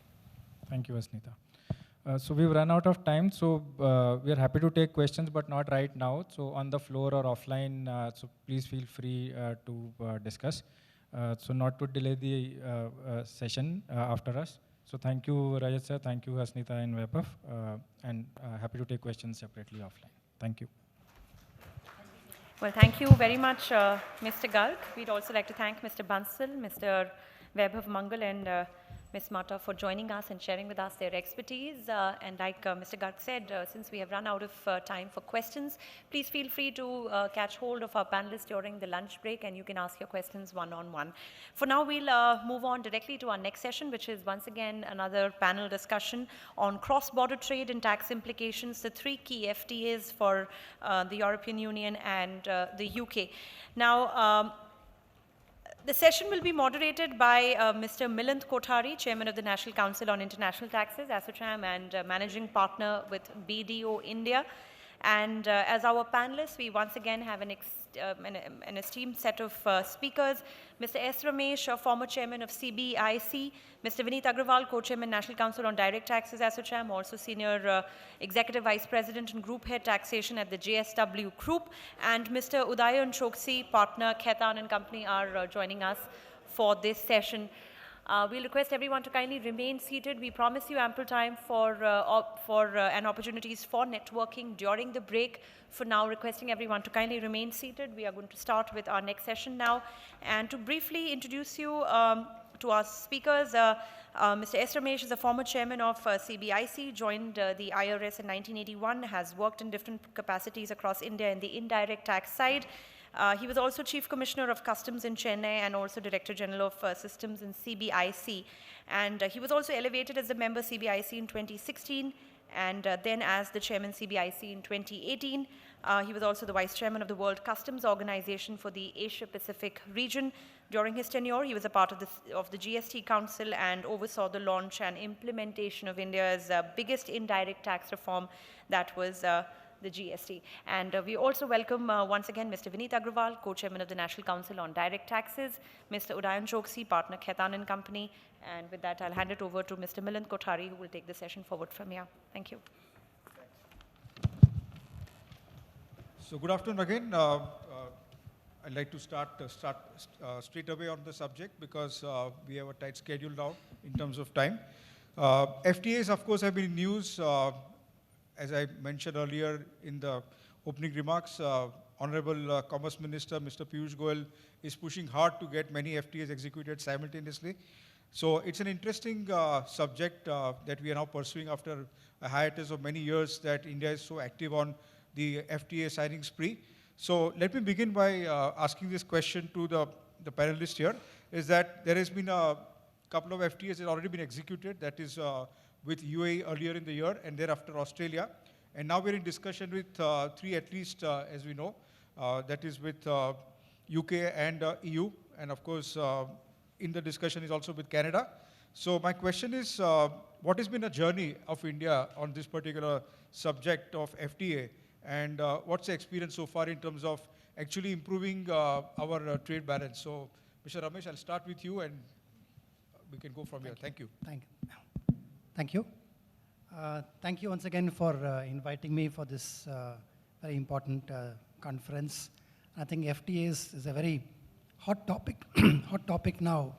Thank you, Asnita. So we've run out of time, so we are happy to take questions, but not right now. So on the floor or offline, so please feel free to discuss. So not to delay the session after us. So thank you, Rajat sir, thank you, Hasnita and Vaibhav, and happy to take questions separately offline. Thank you. Well, thank you very much, Mr. Garg. We'd also like to thank Mr. Bansal, Mr. Vaibhav Mangal, and Ms. Mata for joining us and sharing with us their expertise. And like Mr. Garg said, since we have run out of time for questions, please feel free to catch hold of our panelists during the lunch break, and you can ask your questions one-on-one. For now, we'll move on directly to our next session, which is once again another panel discussion on cross-border trade and tax implications, the 3 key FTAs for the European Union and the UK. Now, the session will be moderated by Mr. Milind Kothari, Chairman of the National Council on International Taxes, ASSOCHAM, and Managing Partner with BDO India. And as our panelists, we once again have an esteemed set of speakers. Mr. S. Ramesh, former chairman of CBIC, Mr. Vineet Agrawal, co-chairman, National Council on Direct Taxes, ASSOCHAM, also senior executive vice president and group head taxation at the JSW Group, and Mr. Udayan Choksi, partner, Khaitan and Company, are joining us for this session. We'll request everyone to kindly remain seated. We promise you ample time for and opportunities for networking during the break. For now, requesting everyone to kindly remain seated. We are going to start with our next session now. And to briefly introduce you to our speakers, Mr. S. Ramesh is a former chairman of CBIC, joined the IRS in 1981, has worked in different capacities across India in the indirect tax side. He was also Chief Commissioner of Customs in Chennai and also Director General of Systems in CBIC. And he was also elevated as a member CBIC in 2016 and then as the Chairman CBIC in 2018. He was also the Vice Chairman of the World Customs Organization for the Asia-Pacific region. During his tenure, he was a part of the GST Council and oversaw the launch and implementation of India's biggest indirect tax reform, that was the GST. And we also welcome once again Mr. Vineet Agrawal, co-chairman of the National Council on Direct Taxes, Mr. Udayan Choksi, partner, Khaitan and Company. And with that, I'll hand it over to Mr. Milind Kothari, who will take the session forward from here. Thank you. So good afternoon again. I'd like to start straight away on the subject because we have a tight schedule now in terms of time. FTAs, of course, have been in news. As I mentioned earlier in the opening remarks, Honorable Commerce Minister, Mr. Piyush Goyal, is pushing hard to get many FTAs executed simultaneously. So it's an interesting subject that we are now pursuing after a hiatus of many years that India is so active on the FTA signing spree. So let me begin by asking this question to the panelists here, is that there has been a couple of FTAs that have already been executed, that is with UAE earlier in the year and thereafter Australia. And now we're in discussion with 3 at least, as we know, that is with UK and EU. And of course, in the discussion is also with Canada. So my question is, what has been the journey of India on this particular subject of FTA? And what's the experience so far in terms of actually improving our trade balance? So, Mr. Ramesh, I'll start with you and we can go from here. Thank you. Thank you. Thank you once again for inviting me for this very important conference. I think FTAs is a very hot topic, hot topic now.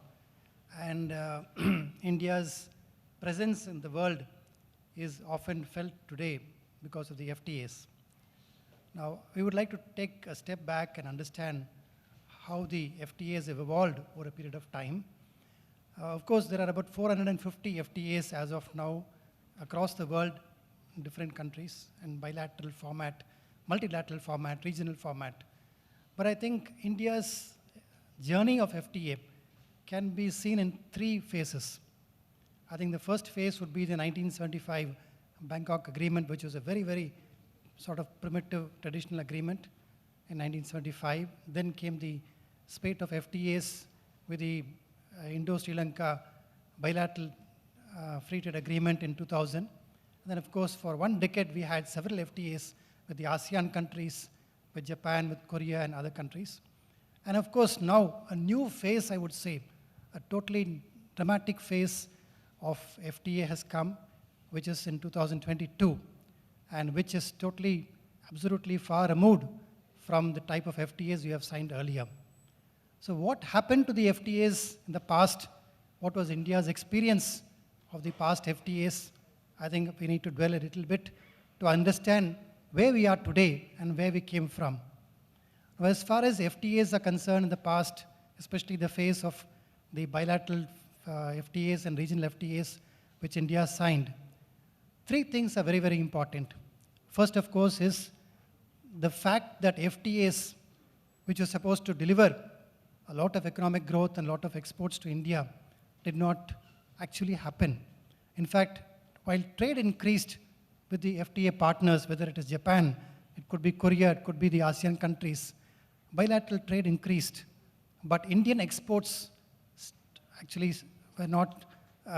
And India's presence in the world is often felt today because of the FTAs. Now, we would like to take a step back and understand how the FTAs have evolved over a period of time. Of course, there are about 450 FTAs as of now across the world in different countries in bilateral format, multilateral format, regional format. But I think India's journey of FTA can be seen in 3 phases. I think the first phase would be the 1975 Bangkok Agreement, which was a very, very sort of primitive traditional agreement in 1975. Then came the spate of FTAs with the Indo-Sri Lanka bilateral free trade agreement in 2000. And then, of course, for 1 decade, we had several FTAs with the ASEAN countries, with Japan, with Korea, and other countries. And of course, now a new phase, I would say, a totally dramatic phase of FTA has come which is in 2022, and which is totally, absolutely far removed from the type of FTAs we have signed earlier. So what happened to the FTAs in the past? What was India's experience of the past FTAs? I think we need to dwell a little bit to understand where we are today and where we came from. Now, as far as FTAs are concerned in the past, especially the phase of the bilateral FTAs and regional FTAs which India signed, three things are very, very important. First, of course, is the fact that FTAs, which were supposed to deliver a lot of economic growth and a lot of exports to India, did not actually happen. In fact, while trade increased with the FTA partners, whether it is Japan, it could be Korea, it could be the ASEAN countries, bilateral trade increased, but Indian exports actually were not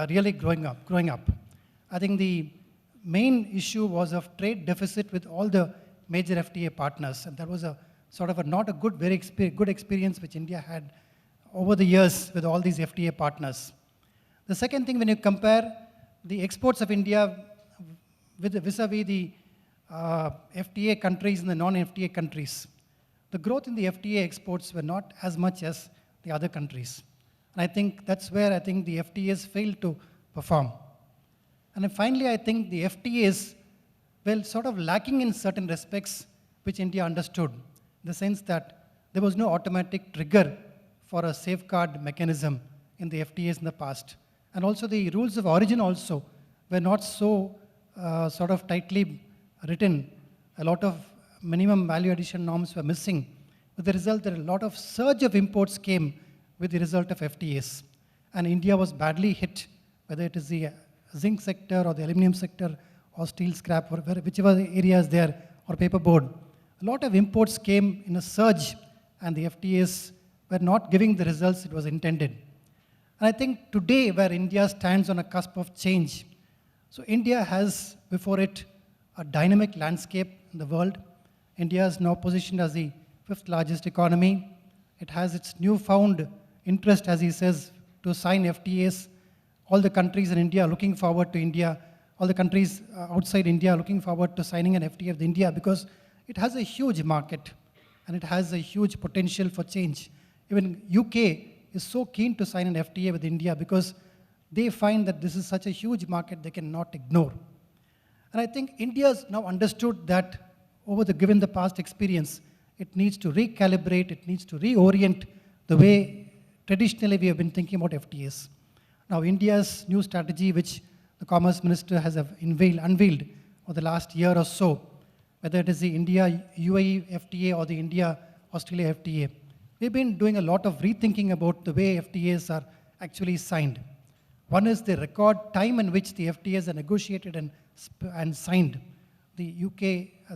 really growing up. I think the main issue was of trade deficit with all the major FTA partners, and that was a sort of not a good, good experience which India had over the years with all these FTA partners. The second thing, when you compare the exports of India vis-a-vis the FTA countries and the non-FTA countries, the growth in the FTA exports were not as much as the other countries. And I think that's where I think the FTAs failed to perform. And then finally, I think the FTAs were sort of lacking in certain respects which India understood, in the sense that there was no automatic trigger for a safeguard mechanism in the FTAs in the past. And also the rules of origin also were not so sort of tightly written. A lot of minimum value addition norms were missing, with the result that a lot of surge of imports came with the result of FTAs. And India was badly hit, whether it is the zinc sector or the aluminum sector or steel scrap, or whichever area is there, or paperboard. A lot of imports came in a surge, and the FTAs were not giving the results it was intended. And I think today, where India stands on a cusp of change, so India has before it a dynamic landscape in the world. India is now positioned as the 5th largest economy. It has its newfound interest, as he says, to sign FTAs. All the countries in India are looking forward to India. All the countries outside India are looking forward to signing an FTA with India, because it has a huge market and it has a huge potential for change. Even UK is so keen to sign an FTA with India because they find that this is such a huge market they cannot ignore. And I think India has now understood that given the past experience, it needs to recalibrate, it needs to reorient the way traditionally we have been thinking about FTAs. Now, India's new strategy, which the Commerce Minister has unveiled over the last year or so, whether it is the India-UAE FTA or the India-Australia FTA, we've been doing a lot of rethinking about the way FTAs are actually signed. One is the record time in which the FTAs are negotiated and signed. The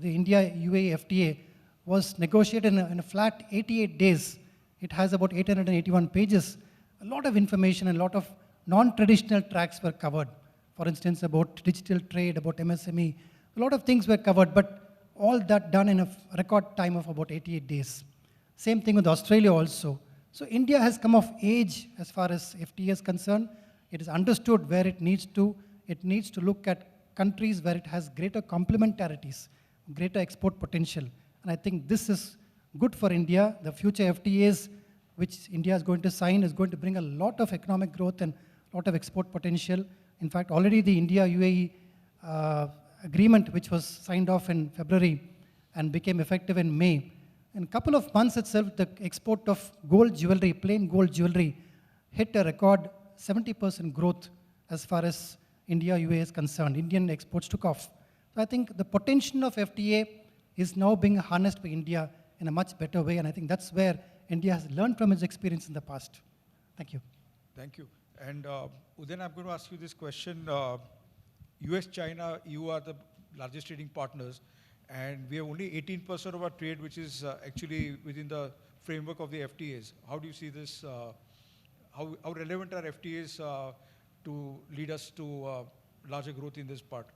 India-UAE FTA was negotiated in a flat 88 days. It has about 881 pages. A lot of information and a lot of non-traditional tracks were covered. For instance, about digital trade, about MSME. A lot of things were covered, but all that done in a record time of about 88 days. Same thing with Australia also. So India has come of age as far as FTA is concerned. It is understood where it needs to. It needs to look at countries where it has greater complementarities, greater export potential. And I think this is good for India. The future FTAs which India is going to sign is going to bring a lot of economic growth and a lot of export potential. In fact, already the India-UAE agreement, which was signed off in February and became effective in May, in a couple of months itself, the export of gold jewelry, plain gold jewelry, hit a record 70% growth as far as India-UAE is concerned. Indian exports took off. So I think the potential of FTA is now being harnessed by India in a much better way, and I think that's where India has learned from its experience in the past. Thank you. Thank you. And Udayan, I'm going to ask you this question. US, China, EU are the largest trading partners, and we have only 18% of our trade which is actually within the framework of the FTAs. How do you see this? How relevant are FTAs to lead us to larger growth in this part?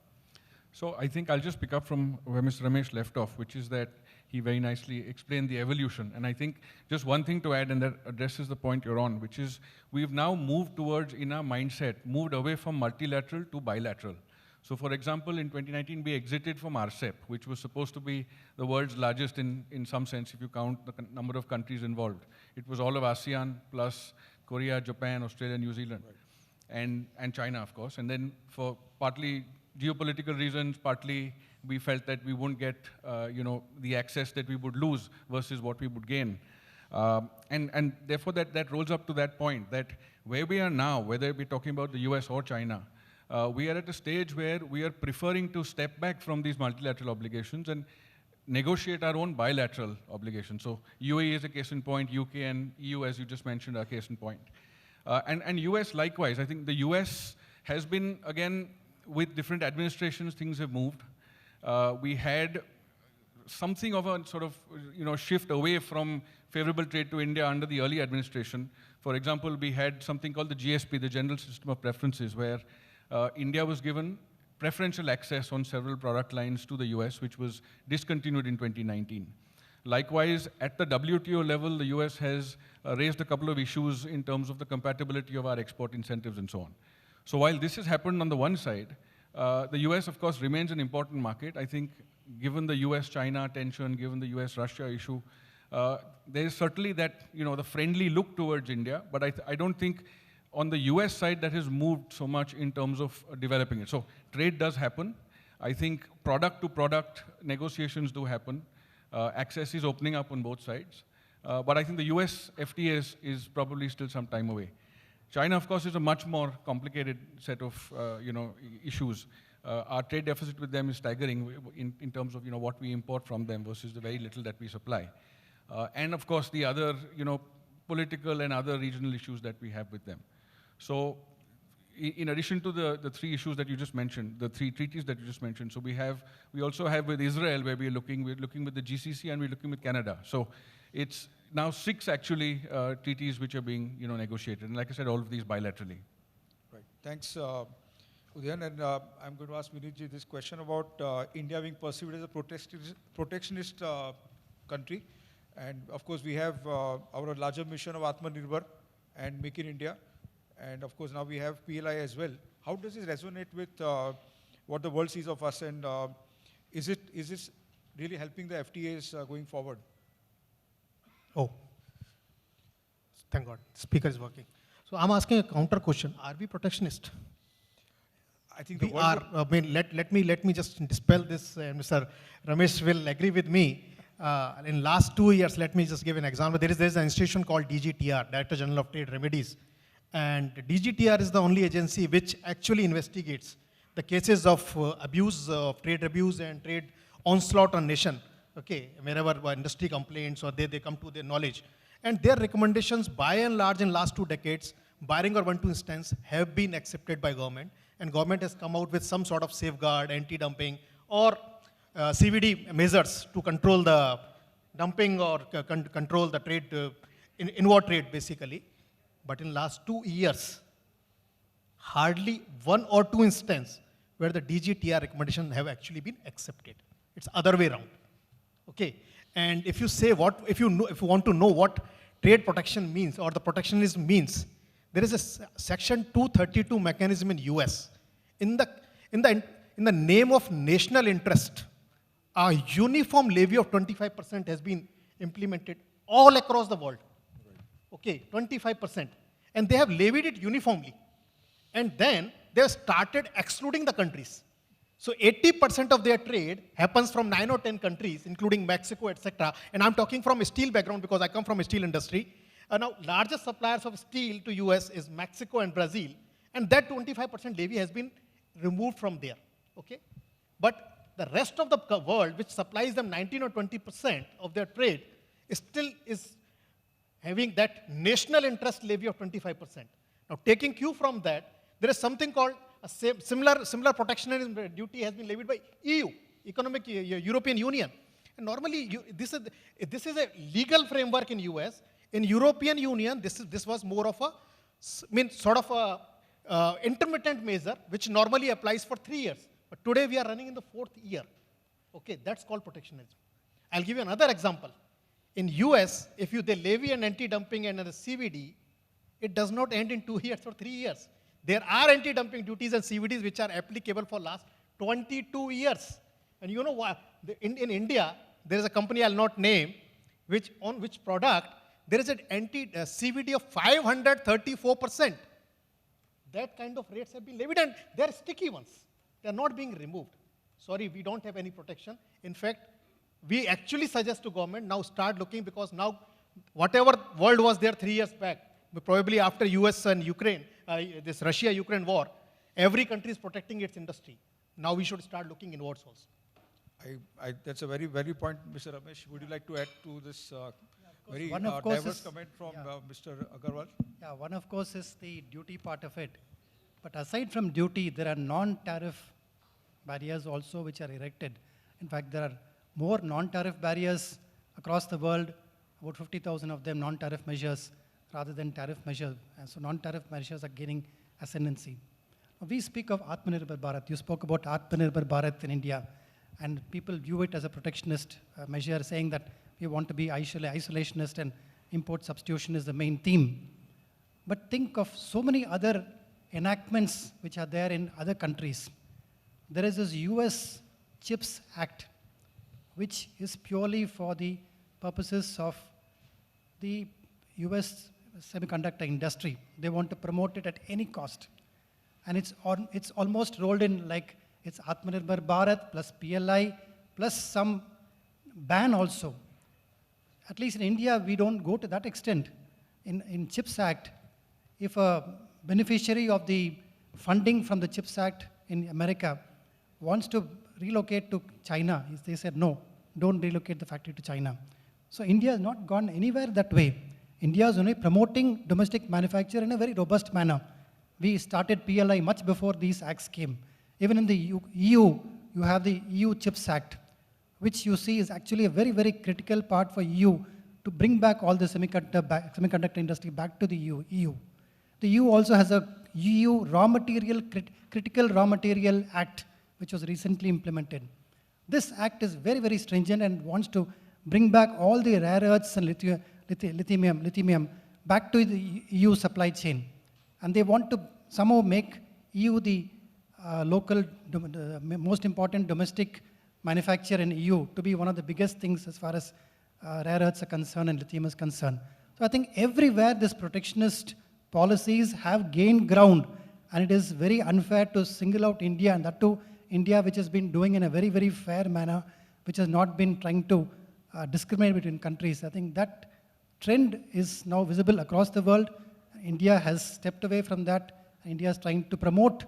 So I think I'll just pick up from where Mr. Ramesh left off, which is that he very nicely explained the evolution. And I think just one thing to add, and that addresses the point you're on, which is we've now moved towards, in our mindset, moved away from multilateral to bilateral. So for example, in 2019, we exited from RCEP, which was supposed to be the world's largest in some sense, if you count the number of countries involved. It was all of ASEAN plus Korea, Japan, Australia, New Zealand, and China, of course. And then for partly geopolitical reasons, partly we felt that we wouldn't get the access that we would lose versus what we would gain. And therefore that rolls up to that point, that where we are now, whether we're talking about the US or China, we are at a stage where we are preferring to step back from these multilateral obligations and negotiate our own bilateral obligations. So UAE is a case in point, UK and EU, as you just mentioned, are a case in point. And US likewise. I think the US has been, again, with different administrations, things have moved. We had something of a sort of shift away from favorable trade to India under the early administration. For example, we had something called the GSP, the General System of Preferences, where India was given preferential access on several product lines to the US, which was discontinued in 2019. Likewise, at the WTO level, the US has raised a couple of issues in terms of the compatibility of our export incentives and so on. So while this has happened on the one side, the US, of course, remains an important market. I think given the US-China tension, given the US-Russia issue, there is certainly that, the friendly look towards India, but I don't think on the US side that has moved so much in terms of developing it. So trade does happen. I think product-to-product negotiations do happen. Access is opening up on both sides. But I think the US FTA is probably still some time away. China, of course, is a much more complicated set of issues. Our trade deficit with them is staggering in terms of what we import from them versus the very little that we supply. And of course, the other political and other regional issues that we have with them. So in addition to the three issues that you just mentioned, the three treaties that you just mentioned, so we also have with Israel, where we're looking with the GCC and we're looking with Canada. So it's now 6 actually treaties which are being negotiated, and like I said, all of these bilaterally. Right. Thanks, Udayan. And I'm going to ask Vinitji this question about India being perceived as a protectionist country. And of course, we have our larger mission of Atmanirbhar and Make in India. And of course, now we have PLI as well. How does this resonate with what the world sees of us? And is this really helping the FTAs going forward? Oh, thank God, speaker is working. So I'm asking a counter question. Are we protectionist? I think We are. Let me just dispel this. Mr. Ramesh will agree with me. In last 2 years, let me just give an example. There is an institution called DGTR, Director General of Trade Remedies. And DGTR is the only agency which actually investigates the cases of abuse, of trade abuse and trade onslaught on nation. Okay, wherever industry complaints or they come to their knowledge. And their recommendations, by and large, in last 2 decades, barring or 1-2 instances, have been accepted by government. And government has come out with some sort of safeguard, anti-dumping, or CVD measures to control the dumping or control the trade, inward trade, basically. But in last 2 years, hardly 1 or 2 instances where the DGTR recommendations have actually been accepted. It's other way around. Okay, and if you say if you want to know what trade protection means or the protectionism means, there is a Section 232 mechanism in US. In the name of national interest, a uniform levy of 25% has been implemented all across the world. Okay, 25%. And they have levied it uniformly. And then they have started excluding the countries. So 80% of their trade happens from 9 or 10 countries, including Mexico, etc. And I'm talking from a steel background because I come from a steel industry. Now, largest suppliers of steel to US is Mexico and Brazil. And that 25% levy has been removed from there. Okay? But the rest of the world, which supplies them 19 or 20% of their trade, still is having that national interest levy of 25%. Now, taking cue from that, there is something called a similar protectionism duty has been levied by EU, European Union. And normally, this is a legal framework in US. In European Union, this was more of a intermittent measure, which normally applies for 3 years. But today we are running in the 4th year. Okay, that's called protectionism. I'll give you another example. In US, if they levy an anti-dumping and a CVD, it does not end in 2 years or 3 years. There are anti-dumping duties and CVDs which are applicable for last 22 years. And you know what? In India, there is a company I'll not name, on which product there is an CVD of 534%. That kind of rates have been levied, and they're sticky ones. They're not being removed. Sorry, we don't have any protection. In fact, we actually suggest to government now start looking, because now whatever world was there 3 years back, probably after US and Ukraine, this Russia-Ukraine war, every country is protecting its industry. Now we should start looking inwards also. That's a very, very point, Mr. Ramesh. Would you like to add to this very One, of course, diverse is, comment from yeah. Mr. Agarwal? Yeah, one of course is the duty part of it. But aside from duty, there are non-tariff barriers also which are erected. In fact, there are more non-tariff barriers across the world, about 50,000 of them non-tariff measures rather than tariff measures. And so non-tariff measures are gaining ascendancy. Now, we speak of Atmanirbhar Bharat. You spoke about Atmanirbhar Bharat in India, and people view it as a protectionist measure, saying that we want to be isolationist and import substitution is the main theme. But think of so many other enactments which are there in other countries. There is this US CHIPS Act, which is purely for the purposes of the US semiconductor industry. They want to promote it at any cost. And it's almost rolled in like it's Atmanirbhar Bharat plus PLI plus some ban also. At least in India, we don't go to that extent. In CHIPS Act, if a beneficiary of the funding from the CHIPS Act in America wants to relocate to China, they said, no, don't relocate the factory to China. So India has not gone anywhere that way. India is only promoting domestic manufacture in a very robust manner. We started PLI much before these acts came. Even in the EU, you have the EU CHIPS Act, which you see is actually a very, very critical part for EU to bring back all the semiconductor industry back to the EU. The EU also has a EU Critical Raw Material Act, which was recently implemented. This act is very, very stringent and wants to bring back all the rare earths and lithium back to the EU supply chain. And they want to somehow make EU the most important domestic manufacturer in EU to be one of the biggest things as far as rare earths are concerned and lithium is concerned. So I think everywhere this protectionist policies have gained ground, and it is very unfair to single out India, and that too India, which has been doing in a very, very fair manner, which has not been trying to discriminate between countries. I think that trend is now visible across the world. India has stepped away from that. India is trying to promote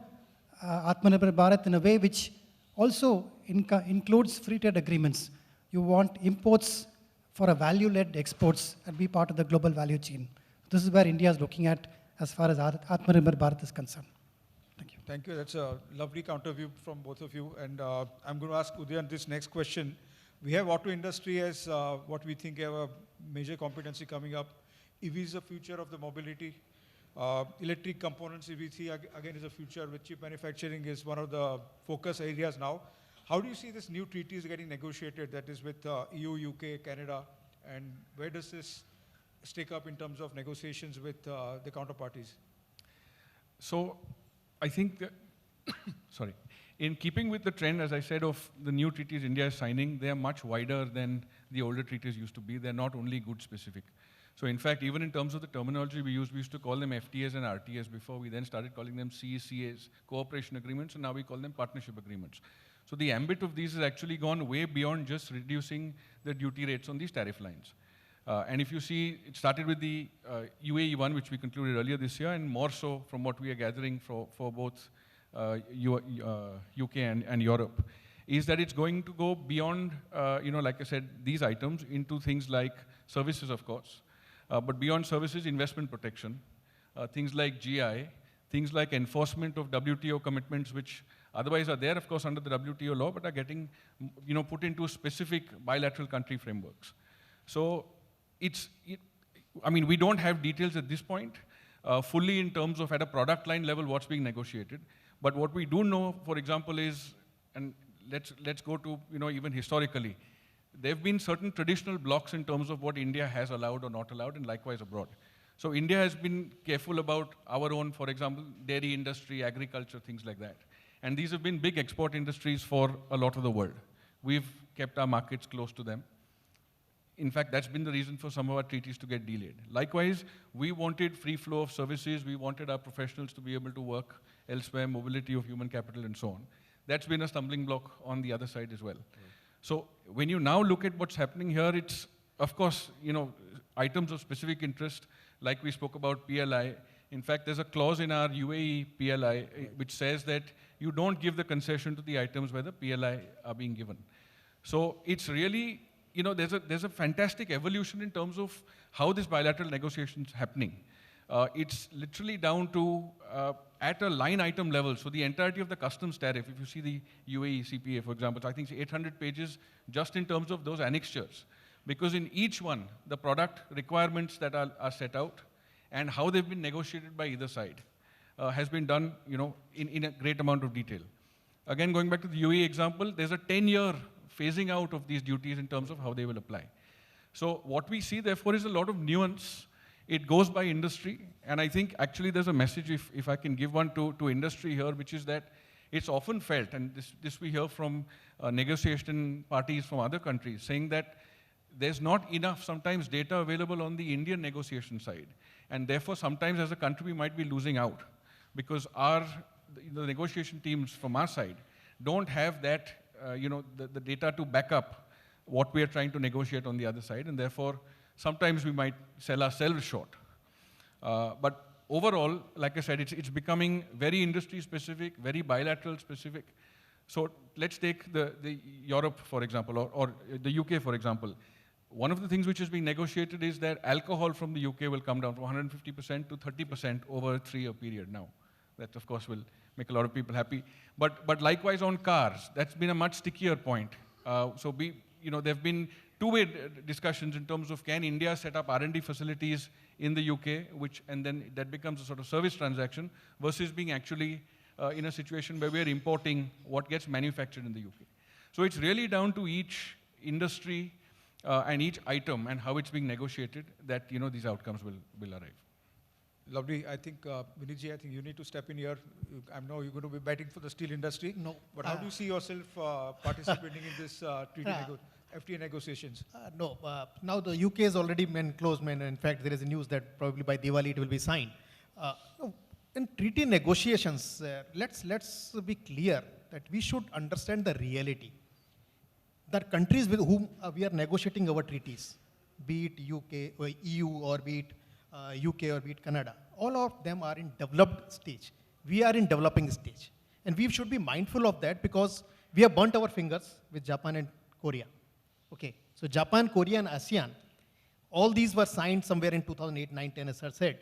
Atmanirbhar Bharat in a way which also includes free trade agreements. You want imports for a value-led exports and be part of the global value chain. This is where India is looking at as far as Atmanirbhar Bharat is concerned. Thank you. Thank you. That's a lovely counter view from both of you. And I'm going to ask Udayan this next question. We have auto industry as what we think have a major competency coming up. EV is the future of the mobility. Electric components, EV again is a future, with chip manufacturing is one of the focus areas now. How do you see this new treaties getting negotiated, that is with EU, UK, Canada, and where does this stack up in terms of negotiations with the counterparties? So I think that sorry, in keeping with the trend, as I said, of the new treaties India is signing, they are much wider than the older treaties used to be. They're not only goods specific. So in fact, even in terms of the terminology we used to call them FTAs and RTAs before. We then started calling them CECAs, cooperation agreements, and now we call them partnership agreements. So the ambit of these has actually gone way beyond just reducing the duty rates on these tariff lines. And if you see, it started with the UAE one, which we concluded earlier this year, and more so from what we are gathering for both UK and Europe, is that it's going to go beyond, like I said, these items into things like services, of course, but beyond services, investment protection, things like GI, things like enforcement of WTO commitments, which otherwise are there, of course, under the WTO law, but are getting, put into specific bilateral country frameworks. So we don't have details at this point, fully in terms of at a product line level what's being negotiated. But what we do know, for example, is, and let's go to, even historically, there have been certain traditional blocks in terms of what India has allowed or not allowed, and likewise abroad. So India has been careful about our own, for example, dairy industry, agriculture, things like that. And these have been big export industries for a lot of the world. We've kept our markets close to them. In fact, that's been the reason for some of our treaties to get delayed. Likewise, we wanted free flow of services. We wanted our professionals to be able to work elsewhere, mobility of human capital and so on. That's been a stumbling block on the other side as well. So when you now look at what's happening here, it's, of course, items of specific interest, like we spoke about PLI. In fact, there's a clause in our UAE PLI which says that you don't give the concession to the items where the PLI are being given. So it's really, there's a fantastic evolution in terms of how this bilateral negotiation is happening. It's literally down to at a line item level. So the entirety of the customs tariff, if you see the UAE CPA, for example, so I think it's 800 pages just in terms of those annexures. Because in each one, the product requirements that are set out and how they've been negotiated by either side has been done, in a great amount of detail. Again, going back to the UAE example, there's a 10-year phasing out of these duties in terms of how they will apply. So what we see, therefore, is a lot of nuance. It goes by industry, and I think actually there's a message, if I can give one to industry here, which is that it's often felt, and this we hear from negotiation parties from other countries, saying that there's not enough sometimes data available on the Indian negotiation side, and therefore sometimes as a country we might be losing out, because the negotiation teams from our side don't have that, the data to back up what we are trying to negotiate on the other side, and therefore sometimes we might sell ourselves short. But overall, like I said, it's becoming very industry specific, very bilateral specific. So let's take the Europe, for example, or the UK, for example. One of the things which is being negotiated is that alcohol from the UK will come down from 150% to 30% over a 3-year period now. That, of course, will make a lot of people happy. But likewise on cars, that's been a much stickier point. So there have been two-way discussions in terms of can India set up R&D facilities in the UK, and then that becomes a sort of service transaction, versus being actually in a situation where we're importing what gets manufactured in the UK. So it's really down to each industry and each item and how it's being negotiated that these outcomes will arrive. Lovely. I think, Vinitji, I think you need to step in here. I know you're going to be betting for the steel industry. No. But how do you see yourself participating in this FTA negotiations? No. Now the UK is already closed. In fact, there is a news that probably by Diwali it will be signed. In treaty negotiations, let's be clear that we should understand the reality. That countries with whom we are negotiating our treaties, be it UK or EU or be it UK or be it Canada, all of them are in developed stage. We are in developing stage. And we should be mindful of that because we have burnt our fingers with Japan and Korea. Okay, so Japan, Korea and ASEAN, all these were signed somewhere in 2008, 9, 10 as I said.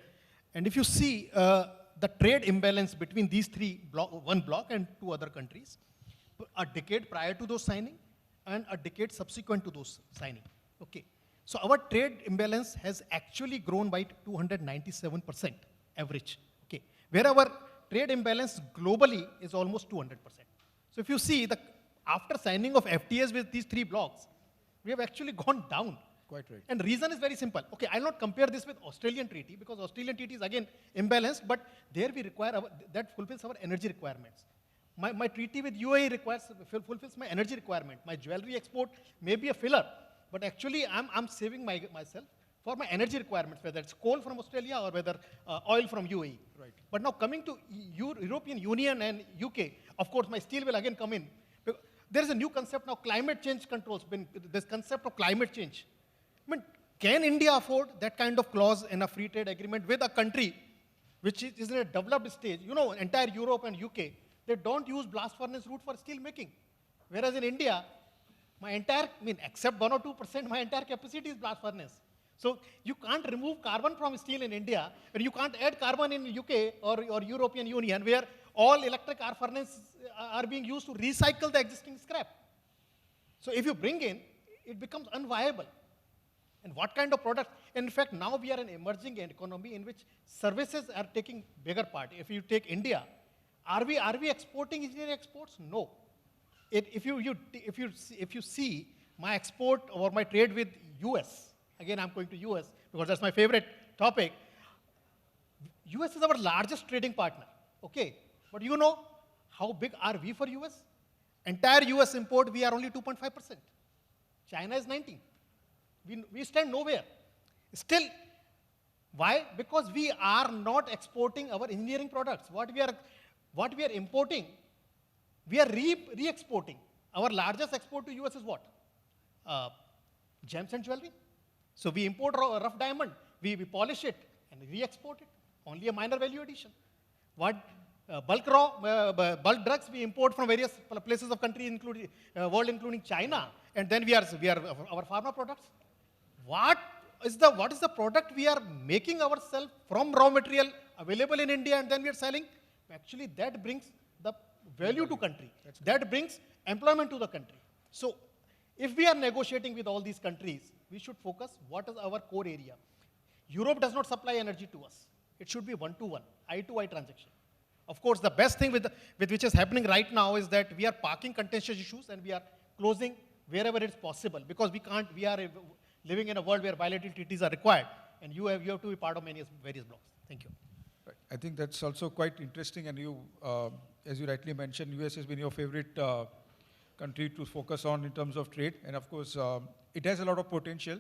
And if you see the trade imbalance between these one bloc and 2 other countries, a decade prior to those signing and a decade subsequent to those signing. Okay. So our trade imbalance has actually grown by 297% average, okay, where our trade imbalance globally is almost 200%. So if you see, after signing of FTAs with these 3 blocks, we have actually gone down. Quite right. And the reason is very simple. Okay, I'll not compare this with Australian treaty because Australian treaty is again imbalanced, but there we require, that fulfills our energy requirements. My treaty with UAE fulfills my energy requirement. My jewelry export may be a filler, but actually I'm saving myself for my energy requirements, whether it's coal from Australia or whether oil from UAE. Right. But now coming to European Union and UK, of course my steel will again come in. There is a new concept now, climate change controls, this concept of climate change. I mean, can India afford that kind of clause in a free trade agreement with a country which is in a developed stage? Entire Europe and UK, they don't use blast furnace route for steel making. Whereas in India, except 1 or 2%, my entire capacity is blast furnace. So you can't remove carbon from steel in India, and you can't add carbon in UK or European Union, where all electric arc furnaces are being used to recycle the existing scrap. So if you bring in, it becomes unviable. And what kind of product? In fact, now we are an emerging economy in which services are taking bigger part. If you take India, are we exporting engineering exports? No. If you see my export or my trade with US, again I'm going to US because that's my favorite topic. US is our largest trading partner, okay? But How big are we for US? Entire US import, we are only 2.5%. China is 19. We stand nowhere. Still, why? Because we are not exporting our engineering products. What we are importing, we are re-exporting. Our largest export to US is what? Gems and jewelry. So we import rough diamond, we polish it and re-export it. Only a minor value addition. What bulk drugs we import from various places of country, including world, including China, and then we are our pharma products. What is the product we are making ourselves from raw material available in India, and then we are selling? Actually, that brings the value to country. That brings employment to the country. So, if we are negotiating with all these countries, we should focus what is our core area. Europe does not supply energy to us. It should be one-to-one, eye-to-eye transaction. Of course, the best thing with which is happening right now is that we are parking contentious issues and we are closing wherever it's possible, because we are living in a world where bilateral treaties are required, and you have to be part of various blocks. Thank you. Right. I think that's also quite interesting, and you, as you rightly mentioned, US has been your favorite country to focus on in terms of trade, and of course, it has a lot of potential,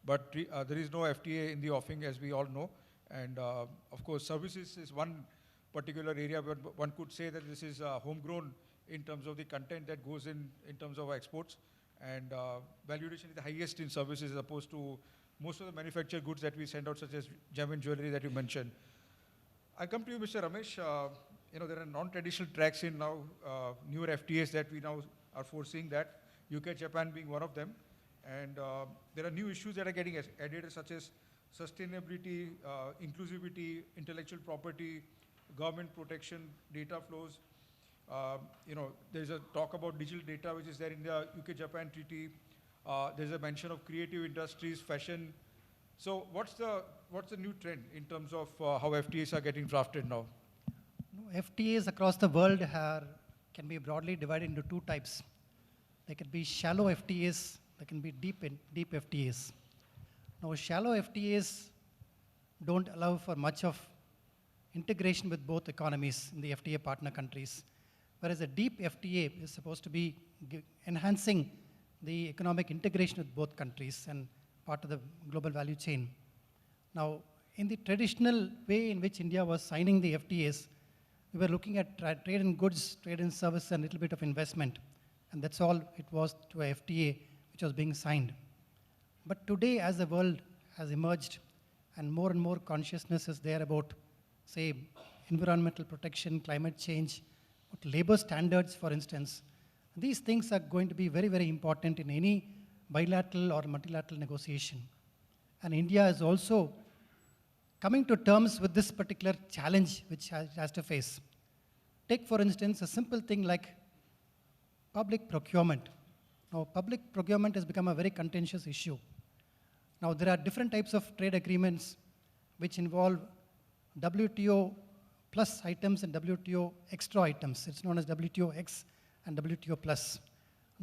but there is no FTA in the offing, as we all know, and of course, services is one particular area where one could say that this is homegrown in terms of the content that goes in terms of exports, and value addition is the highest in services as opposed to most of the manufactured goods that we send out, such as gem and jewelry that you mentioned. I come to you, Mr. Ramesh. There are non-traditional tracks in now newer FTAs that we now are foreseeing, that UK, Japan being one of them. And there are new issues that are getting added, such as sustainability, inclusivity, intellectual property, government protection, data flows. There's a talk about digital data, which is there in the UK-Japan treaty. There's a mention of creative industries, fashion. So what's the new trend in terms of how FTAs are getting drafted now? FTAs across the world can be broadly divided into two types. There can be shallow FTAs, there can be deep FTAs. Now, shallow FTAs don't allow for much of integration with both economies in the FTA partner countries, whereas a deep FTA is supposed to be enhancing the economic integration with both countries and part of the global value chain. Now, in the traditional way in which India was signing the FTAs, we were looking at trade in goods, trade in services, and a little bit of investment. And that's all it was to a FTA which was being signed. But today, as the world has emerged and more consciousness is there about, say, environmental protection, climate change, labor standards, for instance, these things are going to be very, very important in any bilateral or multilateral negotiation. And India is also coming to terms with this particular challenge which it has to face. Take, for instance, a simple thing like public procurement. Now, public procurement has become a very contentious issue. Now, there are different types of trade agreements which involve WTO plus items and WTO extra items. It's known as WTO X and WTO plus.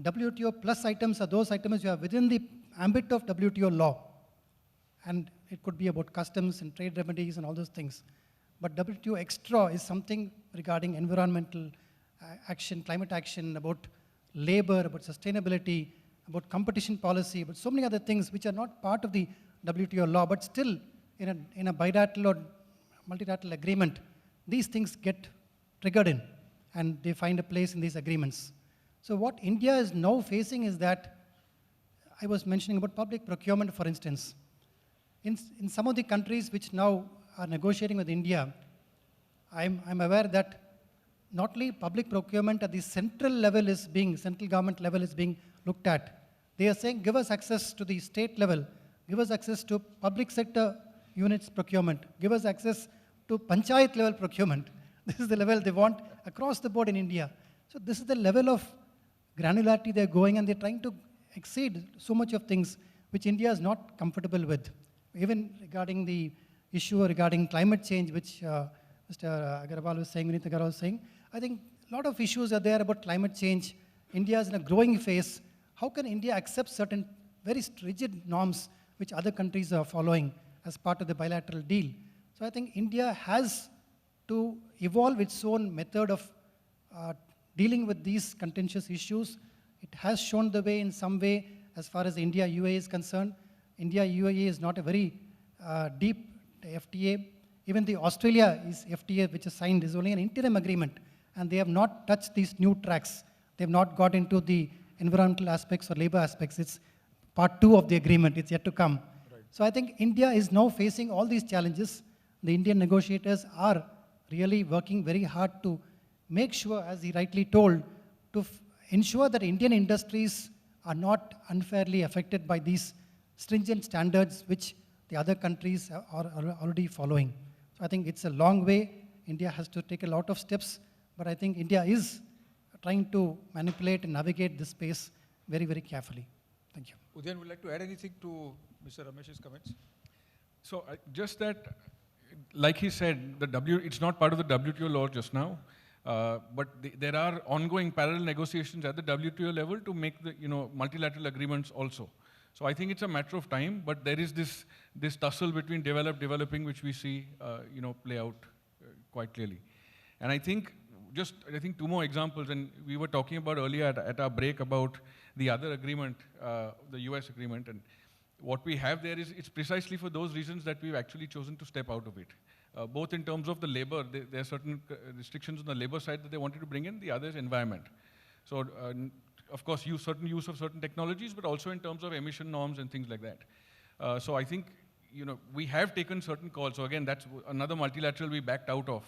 WTO plus items are those items which are within the ambit of WTO law. And it could be about customs and trade remedies and all those things. But WTO extra is something regarding environmental action, climate action, about labor, about sustainability, about competition policy, about so many other things which are not part of the WTO law, but still in a bilateral or multilateral agreement, these things get triggered in, and they find a place in these agreements. So what India is now facing is that, I was mentioning about public procurement, for instance. In some of the countries which now are negotiating with India, I'm aware that not only public procurement at the central government level is being looked at. They are saying, give us access to the state level, give us access to public sector units procurement, give us access to panchayat level procurement. This is the level they want across the board in India. So this is the level of granularity they're going, and they're trying to exceed so much of things which India is not comfortable with. Even regarding the issue regarding climate change, which Mr. Agarwal was saying, Vineet Agarwal was saying, I think a lot of issues are there about climate change. India is in a growing phase. How can India accept certain very rigid norms which other countries are following as part of the bilateral deal? So I think India has to evolve its own method of dealing with these contentious issues. It has shown the way in some way as far as India-UAE is concerned. India-UAE is not a very deep FTA. Even the Australia is FTA, which is signed, is only an interim agreement, and they have not touched these new tracks. They have not got into the environmental aspects or labor aspects. It's part 2 of the agreement. It's yet to come. Right. So I think India is now facing all these challenges. The Indian negotiators are really working very hard to make sure, as he rightly told, to ensure that Indian industries are not unfairly affected by these stringent standards which the other countries are already following. So I think it's a long way. India has to take a lot of steps, but I think India is trying to manipulate and navigate this space very, very carefully. Thank you. Udayan, would you like to add anything to Mr. Ramesh's comments? So just that, like he said, it's not part of the WTO law just now, but there are ongoing parallel negotiations at the WTO level to make the multilateral agreements also. So I think it's a matter of time, but there is this tussle between developing, which we see play out quite clearly. And I think two more examples, and we were talking about earlier at our break about the other agreement, the US agreement, and what we have there is it's precisely for those reasons that we've actually chosen to step out of it. Both in terms of the labor, there are certain restrictions on the labor side that they wanted to bring in, the other is environment. So of course, certain use of certain technologies, but also in terms of emission norms and things like that. So I think we have taken certain calls. So again, that's another multilateral we backed out of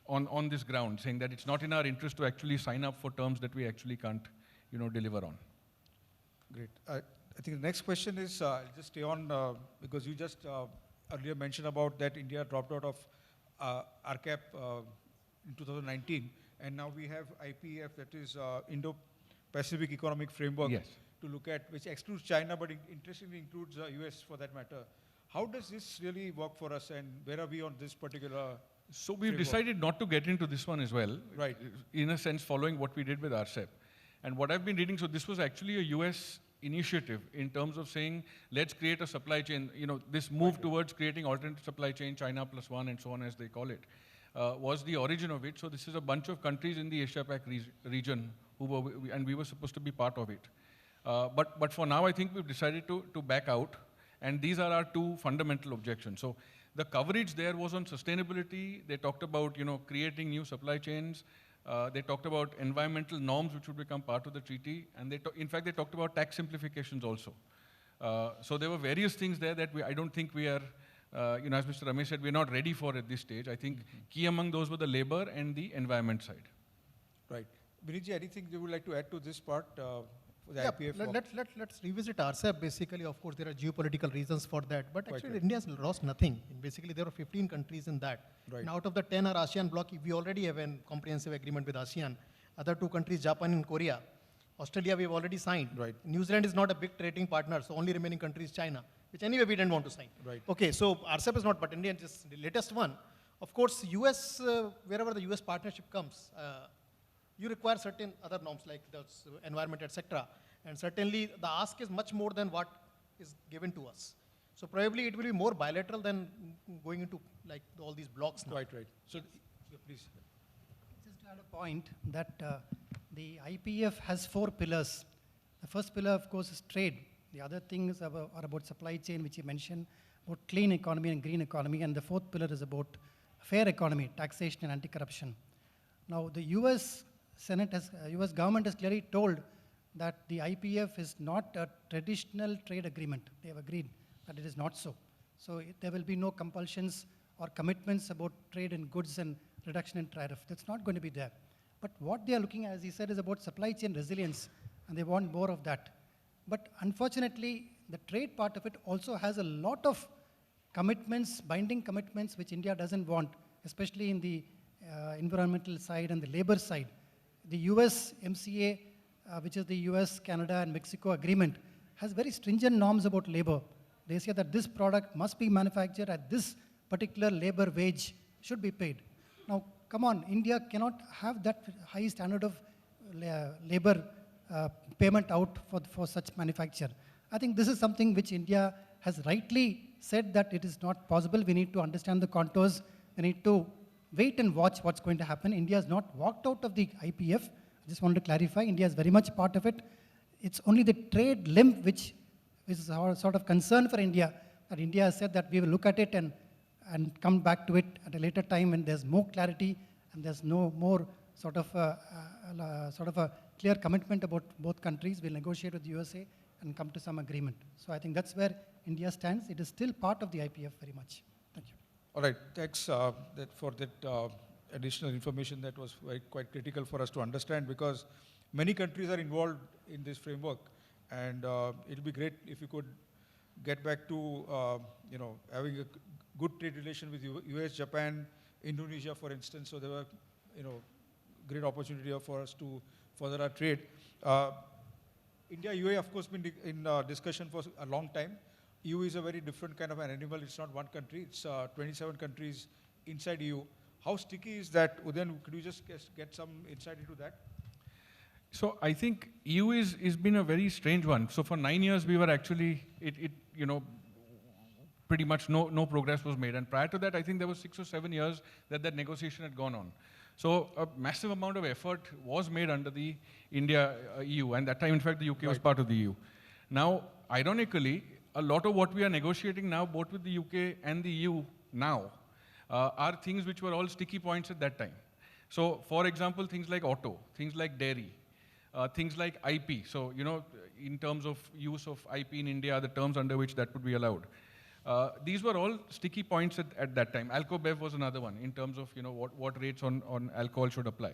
on this ground, saying that it's not in our interest to actually sign up for terms that we actually can't deliver on. Great. I think the next question is, I'll just stay on, because you just earlier mentioned about that India dropped out of RCAP in 2019, and now we have IPEF, that is Indo-Pacific Economic Framework, yes, to look at, which excludes China, but interestingly includes US for that matter. How does this really work for us, and where are we on this particular So we've framework? decided not to get into this one as well, right? In a sense, following what we did with RCEP. And what I've been reading, so this was actually a US initiative in terms of saying, let's create a supply chain, this move towards creating alternate supply chain, China plus one and so on as they call it, was the origin of it. So this is a bunch of countries in the Asia-Pac region and we were supposed to be part of it. But for now, I think we've decided to back out, and these are our two fundamental objections. So the coverage there was on sustainability. They talked about, creating new supply chains. They talked about environmental norms, which would become part of the treaty. And in fact, they talked about tax simplifications also. So there were various things there that I don't think we are, as Mr. Ramesh said, we're not ready for at this stage. I think key among those were the labor and the environment side. Right. Vinitji, anything you would like to add to this part? For the Yeah, IPF let's revisit RCEP. Basically, of course, there are geopolitical reasons for that, but actually India has lost nothing. Basically, there are 15 countries in that. Right. And out of the 10 are ASEAN bloc, we already have a comprehensive agreement with ASEAN. Other two countries, Japan and Korea. Australia, we've already signed. Right. New Zealand is not a big trading partner, so only remaining country is China, which anyway we didn't want to sign. Right. Okay, so RCEP is not, but India is the latest one. Of course, US, wherever the US partnership comes, you require certain other norms like the environment, etc. And certainly the ask is much more than what is given to us. So probably it will be more bilateral than going into like all these blocks now. Right. So, please. Just to add a point that the IPF has 4 pillars. The first pillar, of course, is trade. The other things are about supply chain, which you mentioned, about clean economy and green economy. And the 4th pillar is about fair economy, taxation and anti-corruption. Now, the US government has clearly told that the IPF is not a traditional trade agreement. They have agreed that it is not so. So there will be no compulsions or commitments about trade in goods and reduction in tariff. That's not going to be there. But what they are looking at, as he said, is about supply chain resilience, and they want more of that. But unfortunately, the trade part of it also has a lot of commitments, binding commitments, which India doesn't want, especially in the environmental side and the labor side. The US MCA, which is the US, Canada, and Mexico agreement, has very stringent norms about labor. They say that this product must be manufactured at this particular labor wage, should be paid. Now, come on, India cannot have that high standard of labor payment out for such manufacture. I think this is something which India has rightly said that it is not possible. We need to understand the contours. We need to wait and watch what's going to happen. India has not walked out of the IPF. I just wanted to clarify, India is very much part of it. It's only the trade limb which is our sort of concern for India, that India has said that we will look at it and come back to it at a later time when there's more clarity and there's no more sort of a clear commitment about both countries. We'll negotiate with the USA and come to some agreement. So I think that's where India stands. It is still part of the IPF very much. Thank you. All right, thanks for that additional information. That was quite critical for us to understand, because many countries are involved in this framework, and it'll be great if you could get back to having a good trade relation with US, Japan, Indonesia, for instance. So there were great opportunity for us to further our trade. India, UAE, of course, been in discussion for a long time. EU is a very different kind of an animal. It's not one country. It's 27 countries inside EU. How sticky is that? Udayan, could you just get some insight into that? So I think EU is been a very strange one. So for 9 years, we were actually, pretty much no progress was made. And prior to that, I think there was 6 or 7 years that negotiation had gone on. So a massive amount of effort was made under the India EU. And that time, in fact, the UK was part of the EU. Now, ironically, a lot of what we are negotiating now, both with the UK and the EU now, are things which were all sticky points at that time. So, for example, things like auto, things like dairy, things like IP. So, in terms of use of IP in India, the terms under which that would be allowed. These were all sticky points at that time. Alco-Bev was another one in terms of what rates on alcohol should apply.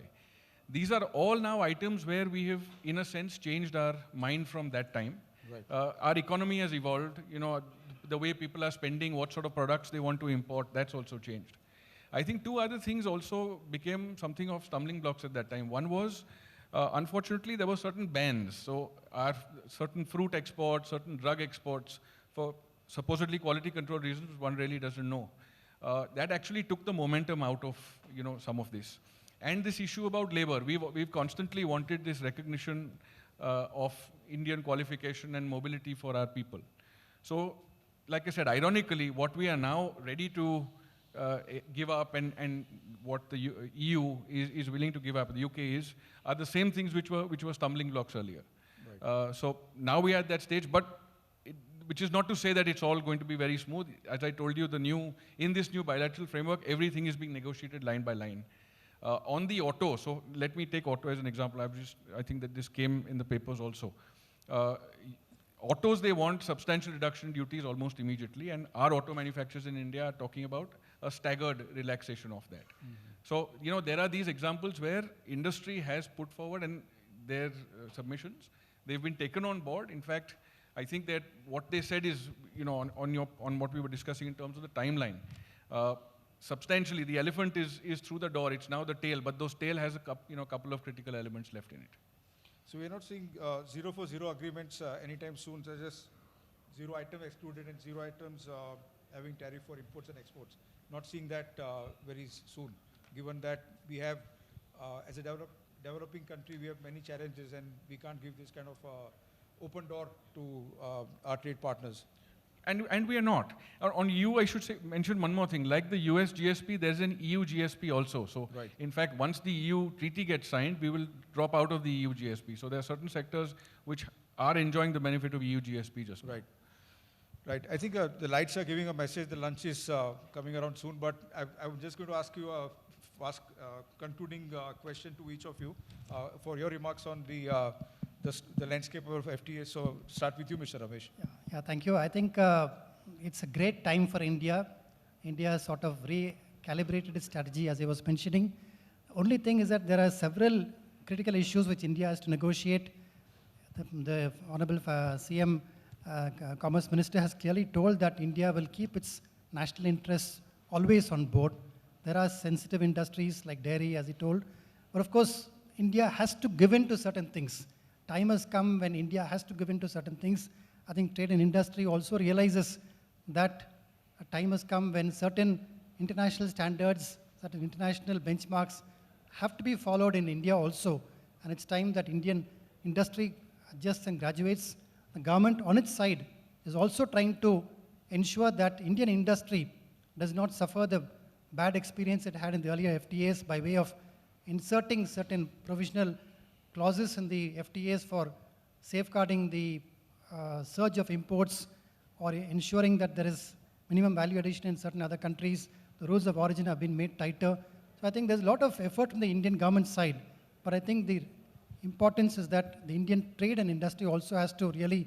These are all now items where we have, in a sense, changed our mind from that time. Right. Our economy has evolved. The way people are spending, what sort of products they want to import, that's also changed. I think 2 other things also became something of stumbling blocks at that time. One was, unfortunately, there were certain bans. So our certain fruit exports, certain drug exports, for supposedly quality control reasons, one really doesn't know. That actually took the momentum out of some of this. And this issue about labor, we've constantly wanted this recognition of Indian qualification and mobility for our people. So, like I said, ironically, what we are now ready to give up and what the EU is willing to give up, the UK are the same things which were stumbling blocks earlier. Right. So now we are at that stage, but which is not to say that it's all going to be very smooth. As I told you, in this new bilateral framework, everything is being negotiated line by line. On the auto, so let me take auto as an example. I think that this came in the papers also. Autos, they want substantial reduction in duties almost immediately, and our auto manufacturers in India are talking about a staggered relaxation of that. Mm-hmm. So, there are these examples where industry has put forward and their submissions, they've been taken on board. In fact, I think that what they said is, on what we were discussing in terms of the timeline, substantially, the elephant is through the door. It's now the tail, but those tail has a couple of critical elements left in it. So we're not seeing 0 for 0 agreements anytime soon, such as 0 item excluded and 0 items having tariff for imports and exports. Not seeing that very soon, given that we have, as a developing country, we have many challenges, and we can't give this kind of open door to our trade partners. And we are not. On EU, I should mention one more thing. Like the US GSP, there's an EU GSP also. So, right. In fact, once the EU treaty gets signed, we will drop out of the EU GSP. So there are certain sectors which are enjoying the benefit of EU GSP just now. Right. Right. I think the lights are giving a message. The lunch is coming around soon. But I'm just going to ask you a concluding question to each of you for your remarks on the landscape of FTA. So start with you, Mr. Ramesh. Yeah, thank you. I think it's a great time for India. India has sort of recalibrated its strategy, as I was mentioning. The only thing is that there are several critical issues which India has to negotiate. The Honorable CM Commerce Minister has clearly told that India will keep its national interests always on board. There are sensitive industries like dairy, as he told. But of course, India has to give in to certain things. Time has come when India has to give in to certain things. I think trade and industry also realizes that a time has come when certain international standards, certain international benchmarks have to be followed in India also. And it's time that Indian industry adjusts and graduates. The government on its side is also trying to ensure that Indian industry does not suffer the bad experience it had in the earlier FTAs by way of inserting certain provisional clauses in the FTAs for safeguarding the surge of imports or ensuring that there is minimum value addition in certain other countries. The rules of origin have been made tighter. So I think there's a lot of effort from the Indian government side, but I think the importance is that the Indian trade and industry also has to really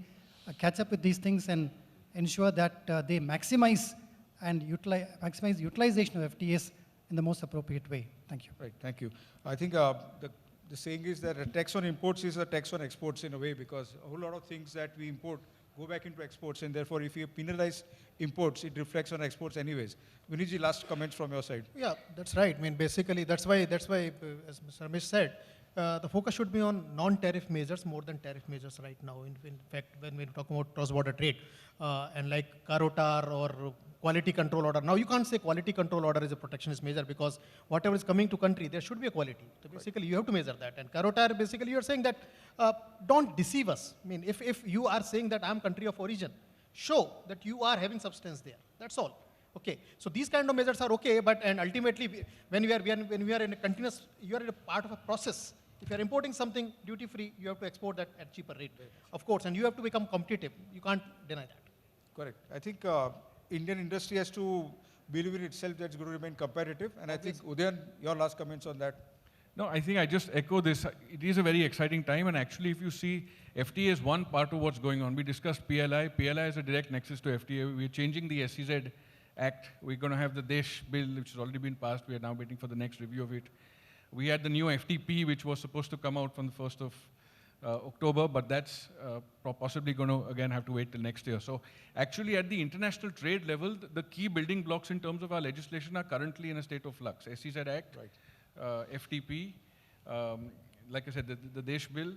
catch up with these things and ensure that they maximize utilization of FTAs in the most appropriate way. Thank you. Right, thank you. I think the saying is that a tax on imports is a tax on exports in a way, because a whole lot of things that we import go back into exports, and therefore if you penalize imports, it reflects on exports anyways. Viniji, last comments from your side. Yeah, that's right. I mean, basically, that's why, as Mr. Ramesh said, the focus should be on non-tariff measures more than tariff measures right now. In fact, when we talk about cross-border trade, and like Karotar or quality control order. Now, you can't say quality control order is a protectionist measure, because whatever is coming to country, there should be a quality. So basically, you have to measure that. And Karotar, basically, you're saying that don't deceive us. I mean, if you are saying that I'm country of origin, show that you are having substance there. That's all. Okay. So these kind of measures are okay, but and ultimately, when we are in a continuous, you are in a part of a process. If you are importing something duty-free, you have to export that at cheaper rate, of course, and you have to become competitive. You can't deny that. Correct. I think Indian industry has to believe in itself that it's going to remain competitive, and obviously. I think, Udayan, your last comments on that. No, I think I just echo this. It is a very exciting time, and actually, if you see, FTA is one part of what's going on. We discussed PLI. PLI is a direct nexus to FTA. We're changing the SEZ Act. We're going to have the Desh bill, which has already been passed. We are now waiting for the next review of it. We had the new FTP, which was supposed to come out from the 1st of October, but that's possibly going to, again, have to wait till next year. So actually, at the international trade level, the key building blocks in terms of our legislation are currently in a state of flux. SEZ Act, right. FTP, like I said, the Desh bill.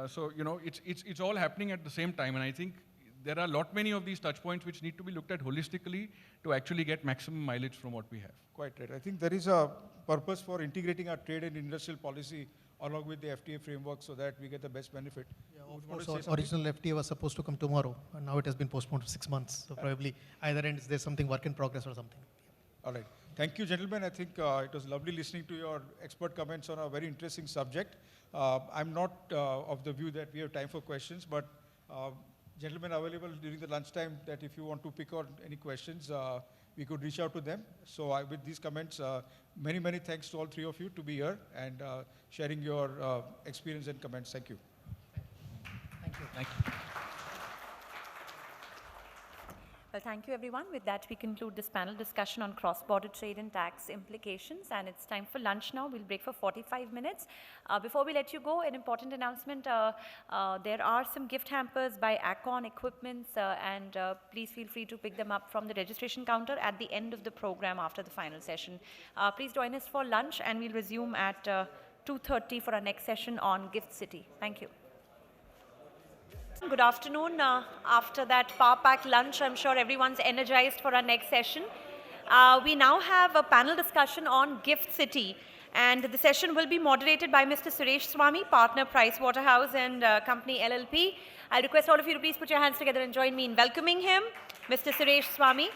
So, you know, it's all happening at the same time, and I think there are many of these touch points which need to be looked at holistically to actually get maximum mileage from what we have. Quite right. I think there is a purpose for integrating our trade and industrial policy along with the FTA framework so that we get the best benefit. Yeah, of course, original FTA was supposed to come tomorrow, and now it has been postponed for 6 months. So probably either end there's something work in progress or something. All right. Thank you, gentlemen. I think it was lovely listening to your expert comments on a very interesting subject. I'm not of the view that we have time for questions, but gentlemen available during the lunchtime that if you want to pick on any questions, we could reach out to them. So with these comments, many, many thanks to all three of you to be here and sharing your experience and comments. Thank you. Thank you. Thank you. Well, thank you, everyone. With that, we conclude this panel discussion on cross-border trade and tax implications. And it's time for lunch now. We'll break for 45 minutes. Before we let you go, an important announcement. There are some gift hampers by Accon Equipments, and please feel free to pick them up from the registration counter at the end of the program after the final session. Please join us for lunch, and we'll resume at 2:30 for our next session on Gift City. Thank you. Good afternoon. After that power-packed lunch, I'm sure everyone's energized for our next session. We now have a panel discussion on Gift City, and the session will be moderated by Mr. Suresh Swami, partner Pricewaterhouse and Company LLP. I request all of you to please put your hands together and join me in welcoming him, Mr. Suresh Swami.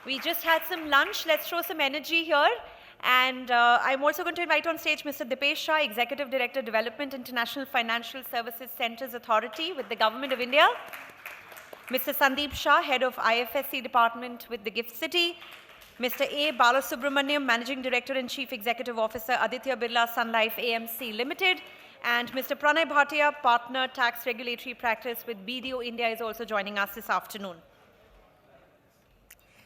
We just had some lunch. Let's show some energy here. And I'm also going to invite on stage Mr. Dipesh Shah, Executive Director, Development International Financial Services Centres Authority with the Government of India. Mr. Sandeep Shah, Head of IFSC Department with the Gift City. Mr. A. Balasubramaniam, Managing Director and Chief Executive Officer, Aditya Birla Sun Life AMC Limited. And Mr. Pranay Bhatia, Partner Tax Regulatory Practice with BDO India is also joining us this afternoon.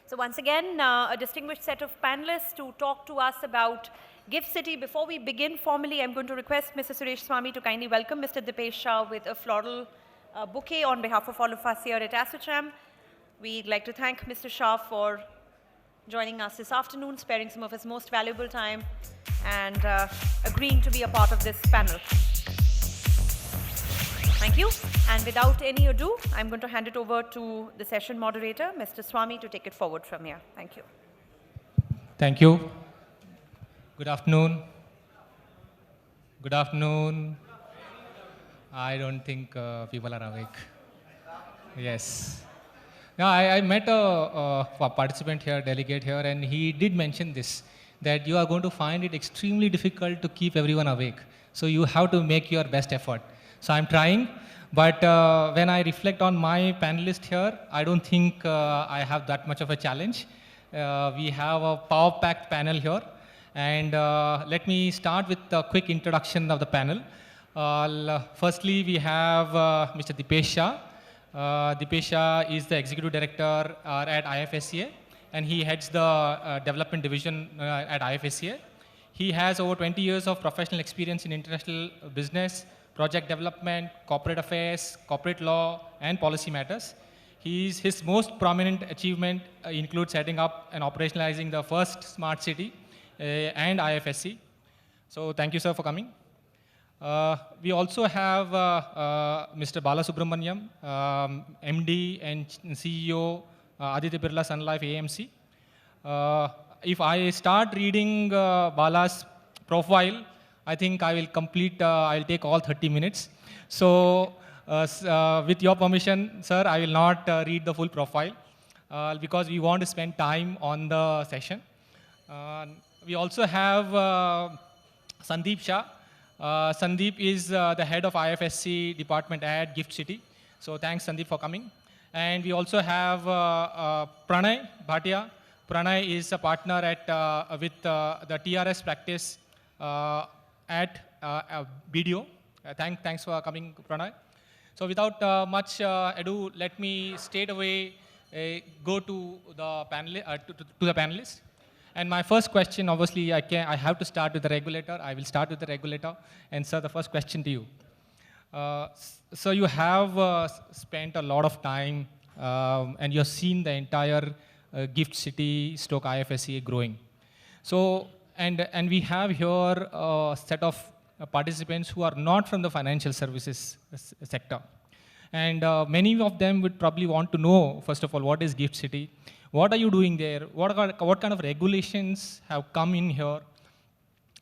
So once again, a distinguished set of panelists to talk to us about Gift City. Before we begin formally, I'm going to request Mr. Suresh Swami to kindly welcome Mr. Dipesh Shah with a floral bouquet on behalf of all of us here at ASSOCHAM. We'd like to thank Mr. Shah for joining us this afternoon, sparing some of his most valuable time, and agreeing to be a part of this panel. Thank you. And without any ado, I'm going to hand it over to the session moderator, Mr. Swami, to take it forward from here. Thank you. Thank you. Good afternoon. Good afternoon. I don't think people are awake. Yes. Yeah, I met a participant here, delegate here, and he did mention this, that you are going to find it extremely difficult to keep everyone awake. So you have to make your best effort. So I'm trying, but when I reflect on my panelist here, I don't think I have that much of a challenge. We have a power-packed panel here, and let me start with a quick introduction of the panel. Firstly, we have Mr. Dipesh Shah. Dipesh Shah is the Executive Director at IFSCA, and he heads the Development Division at IFSCA. He has over 20 years of professional experience in international business, project development, corporate affairs, corporate law, and policy matters. His most prominent achievement includes setting up and operationalizing the first smart city and IFSC. So thank you, sir, for coming. We also have Mr. Balasubramaniam, MD and CEO, Aditya Birla Sun Life AMC. If I start reading Bala's profile, I think I will complete, I'll take all 30 minutes. So with your permission, sir, I will not read the full profile because we want to spend time on the session. We also have Sandeep Shah. Sandeep is the head of IFSC department at Gift City. So thanks, Sandeep, for coming. And we also have Pranay Bhatia. Pranay is a partner at, with the TRS practice at BDO. Thanks for coming, Pranay. So without much ado, let me straight away go to the panelists. And my first question, obviously, I have to start with the regulator. I will start with the regulator. And sir, the first question to you. So you have spent a lot of time and you've seen the entire Gift City stroke IFSCA growing. So, and we have here a set of participants who are not from the financial services sector. And many of them would probably want to know, first of all, what is Gift City? What are you doing there? What kind of regulations have come in here?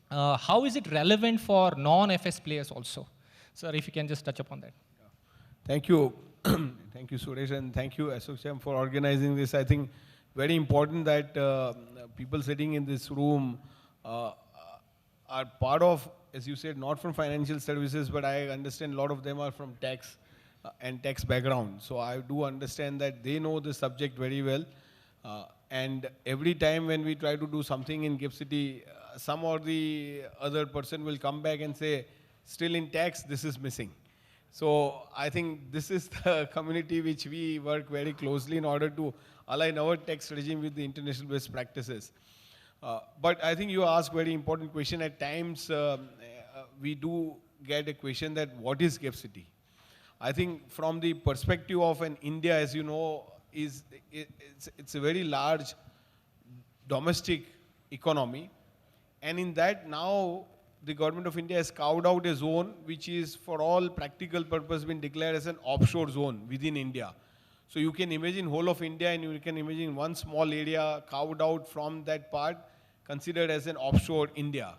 How is it relevant for non-FS players also? Sir, if you can just touch upon that. Thank you. Thank you, Suresh, and thank you, ASSOCHAM, for organizing this. I think very important that people sitting in this room are part of, as you said, not from financial services, but I understand a lot of them are from tax and tax background. So I do understand that they know the subject very well. And every time when we try to do something in Gift City, some or the other person will come back and say, still in tax, this is missing. So I think this is the community which we work very closely in order to align our tax regime with the international best practices. But I think you ask very important question. At times, we do get a question that what is Gift City? I think from the perspective of an India, as you know, it's a very large domestic economy. And in that now, the government of India has carved out a zone which is for all practical purpose been declared as an offshore zone within India. So you can imagine whole of India and you can imagine one small area carved out from that part considered as an offshore India.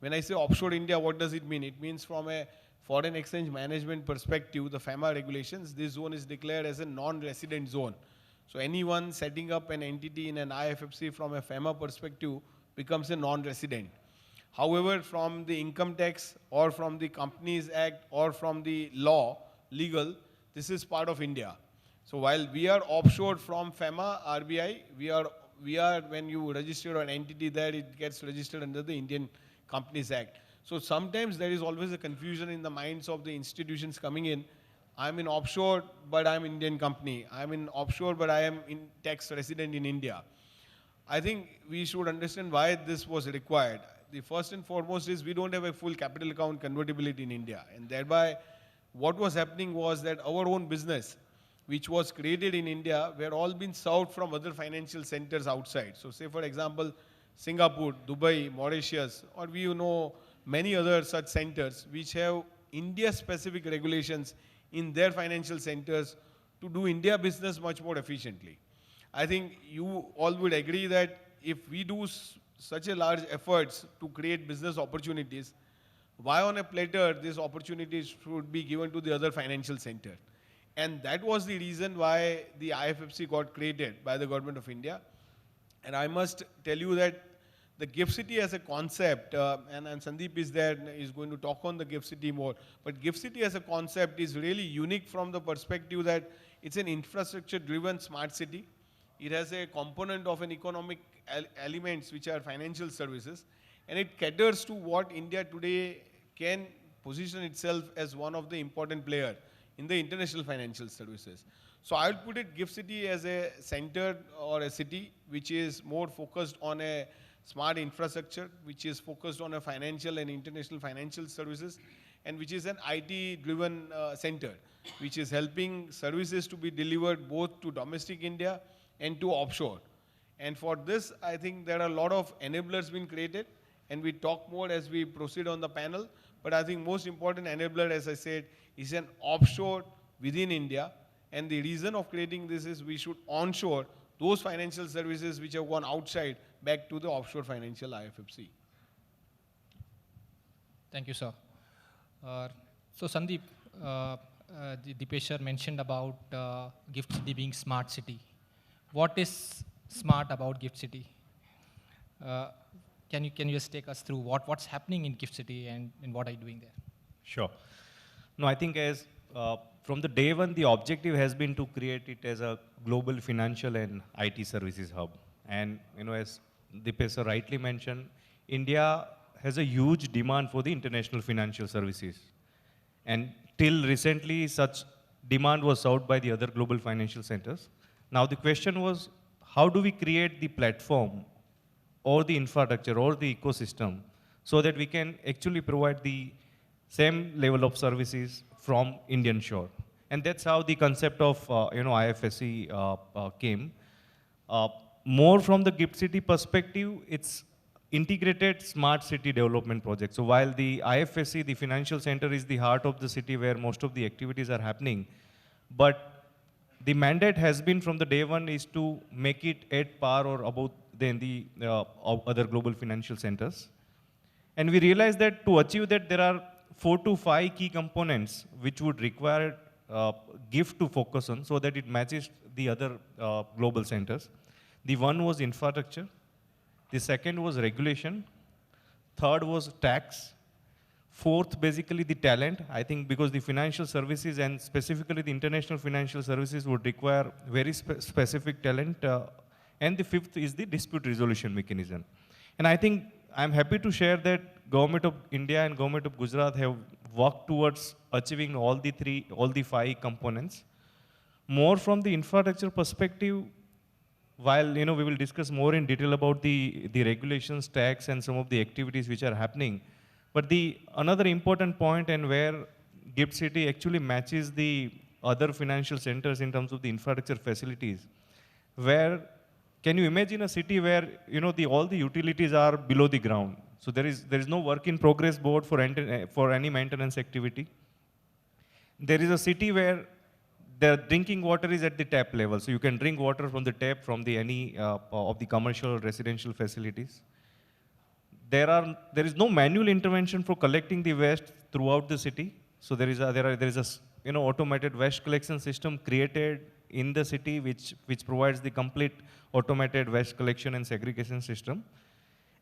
When I say offshore India, what does it mean? It means from a foreign exchange management perspective, the FEMA regulations, this zone is declared as a non-resident zone. So anyone setting up an entity in an IFFC from a FEMA perspective becomes a non-resident. However, from the income tax or from the Companies Act or from the law, legal, this is part of India. So while we are offshore from FEMA, RBI, we are when you register an entity there, it gets registered under the Indian Companies Act. So sometimes there is always a confusion in the minds of the institutions coming in. I'm in offshore, but I'm Indian company. I'm in offshore, but I am in tax resident in India. I think we should understand why this was required. The first and foremost is we don't have a full capital account convertibility in India. And thereby, what was happening was that our own business, which was created in India, were all being served from other financial centers outside. So say, for example, Singapore, Dubai, Mauritius, or we know many other such centers which have India-specific regulations in their financial centers to do India business much more efficiently. I think you all would agree that if we do such a large efforts to create business opportunities, why on a platter these opportunities should be given to the other financial center? And that was the reason why the IFFC got created by the government of India. And I must tell you that the gift city as a concept, and Sandeep is there, is going to talk on the gift city more, but gift city as a concept is really unique from the perspective that it's an infrastructure driven smart city. It has a component of an economic elements which are financial services, and it caters to what India today can position itself as one of the important player in the international financial services. So I will put it gift city as a center or a city which is more focused on a smart infrastructure, which is focused on a financial and international financial services, and which is an IT-driven center, which is helping services to be delivered both to domestic India and to offshore. And for this, I think there are a lot of enablers being created, and we talk more as we proceed on the panel. But I think most important enabler, as I said, is an offshore within India. And the reason of creating this is we should onshore those financial services which have gone outside back to the offshore financial IFFC. Thank you, sir. So Sandeep, Deepesh mentioned about Gift City being smart city. What is smart about Gift City? Can you just take us through what's happening in Gift City and what are you doing there? Sure. No, I think as from the day one, the objective has been to create it as a global financial and IT services hub. And as Deepesh rightly mentioned, India has a huge demand for the international financial services. And till recently, such demand was served by the other global financial centers. Now the question was, how do we create the platform or the infrastructure or the ecosystem so that we can actually provide the same level of services from Indian shore? And that's how the concept of IFSC came. More from the Gift City perspective, it's integrated smart city development project. So while the IFSC, the financial center, is the heart of the city where most of the activities are happening, but the mandate has been from the day one is to make it at par or above than the other global financial centers. And we realized that to achieve that, there are 4 to 5 key components which would require GIFT to focus on so that it matches the other global centers. The one was infrastructure. The second was regulation. Third was tax. Fourth, basically the talent. I think because the financial services and specifically the international financial services would require very specific talent. And the fifth is the dispute resolution mechanism. And I think I'm happy to share that Government of India and Government of Gujarat have worked towards achieving all the 5 components. More from the infrastructure perspective, while we will discuss more in detail about the regulations, tax, and some of the activities which are happening. But the another important point and where Gift City actually matches the other financial centers in terms of the infrastructure facilities, where can you imagine a city where all the utilities are below the ground? So there is no work in progress board for any maintenance activity. There is a city where the drinking water is at the tap level, so you can drink water from the tap from any of the commercial or residential facilities. There is no manual intervention for collecting the waste throughout the city. So there is a automated waste collection system created in the city which provides the complete automated waste collection and segregation system.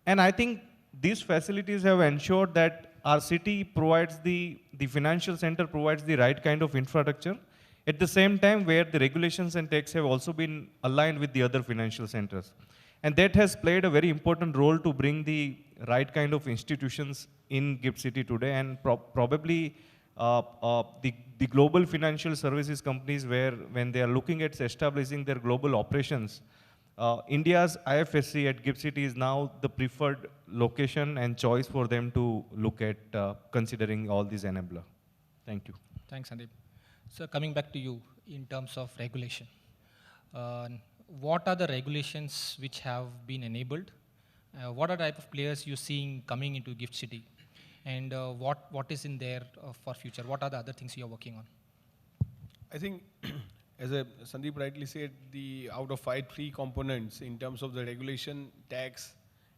And I think these facilities have ensured that our city provides the financial center provides the right kind of infrastructure. At the same time, where the regulations and tax have also been aligned with the other financial centers. And that has played a very important role to bring the right kind of institutions in Gift City today. And probably the global financial services companies, when they are looking at establishing their global operations, India's IFSC at Gift City is now the preferred location and choice for them to look at considering all these enablers. Thank you. Thanks, Sandeep. So coming back to you in terms of regulation, what are the regulations which have been enabled? What are the type of players you're seeing coming into Gift City? And what is in there for future? What are the other things you're working on? I think, as Sandeep rightly said, out of 3 components in terms of the regulation, tax,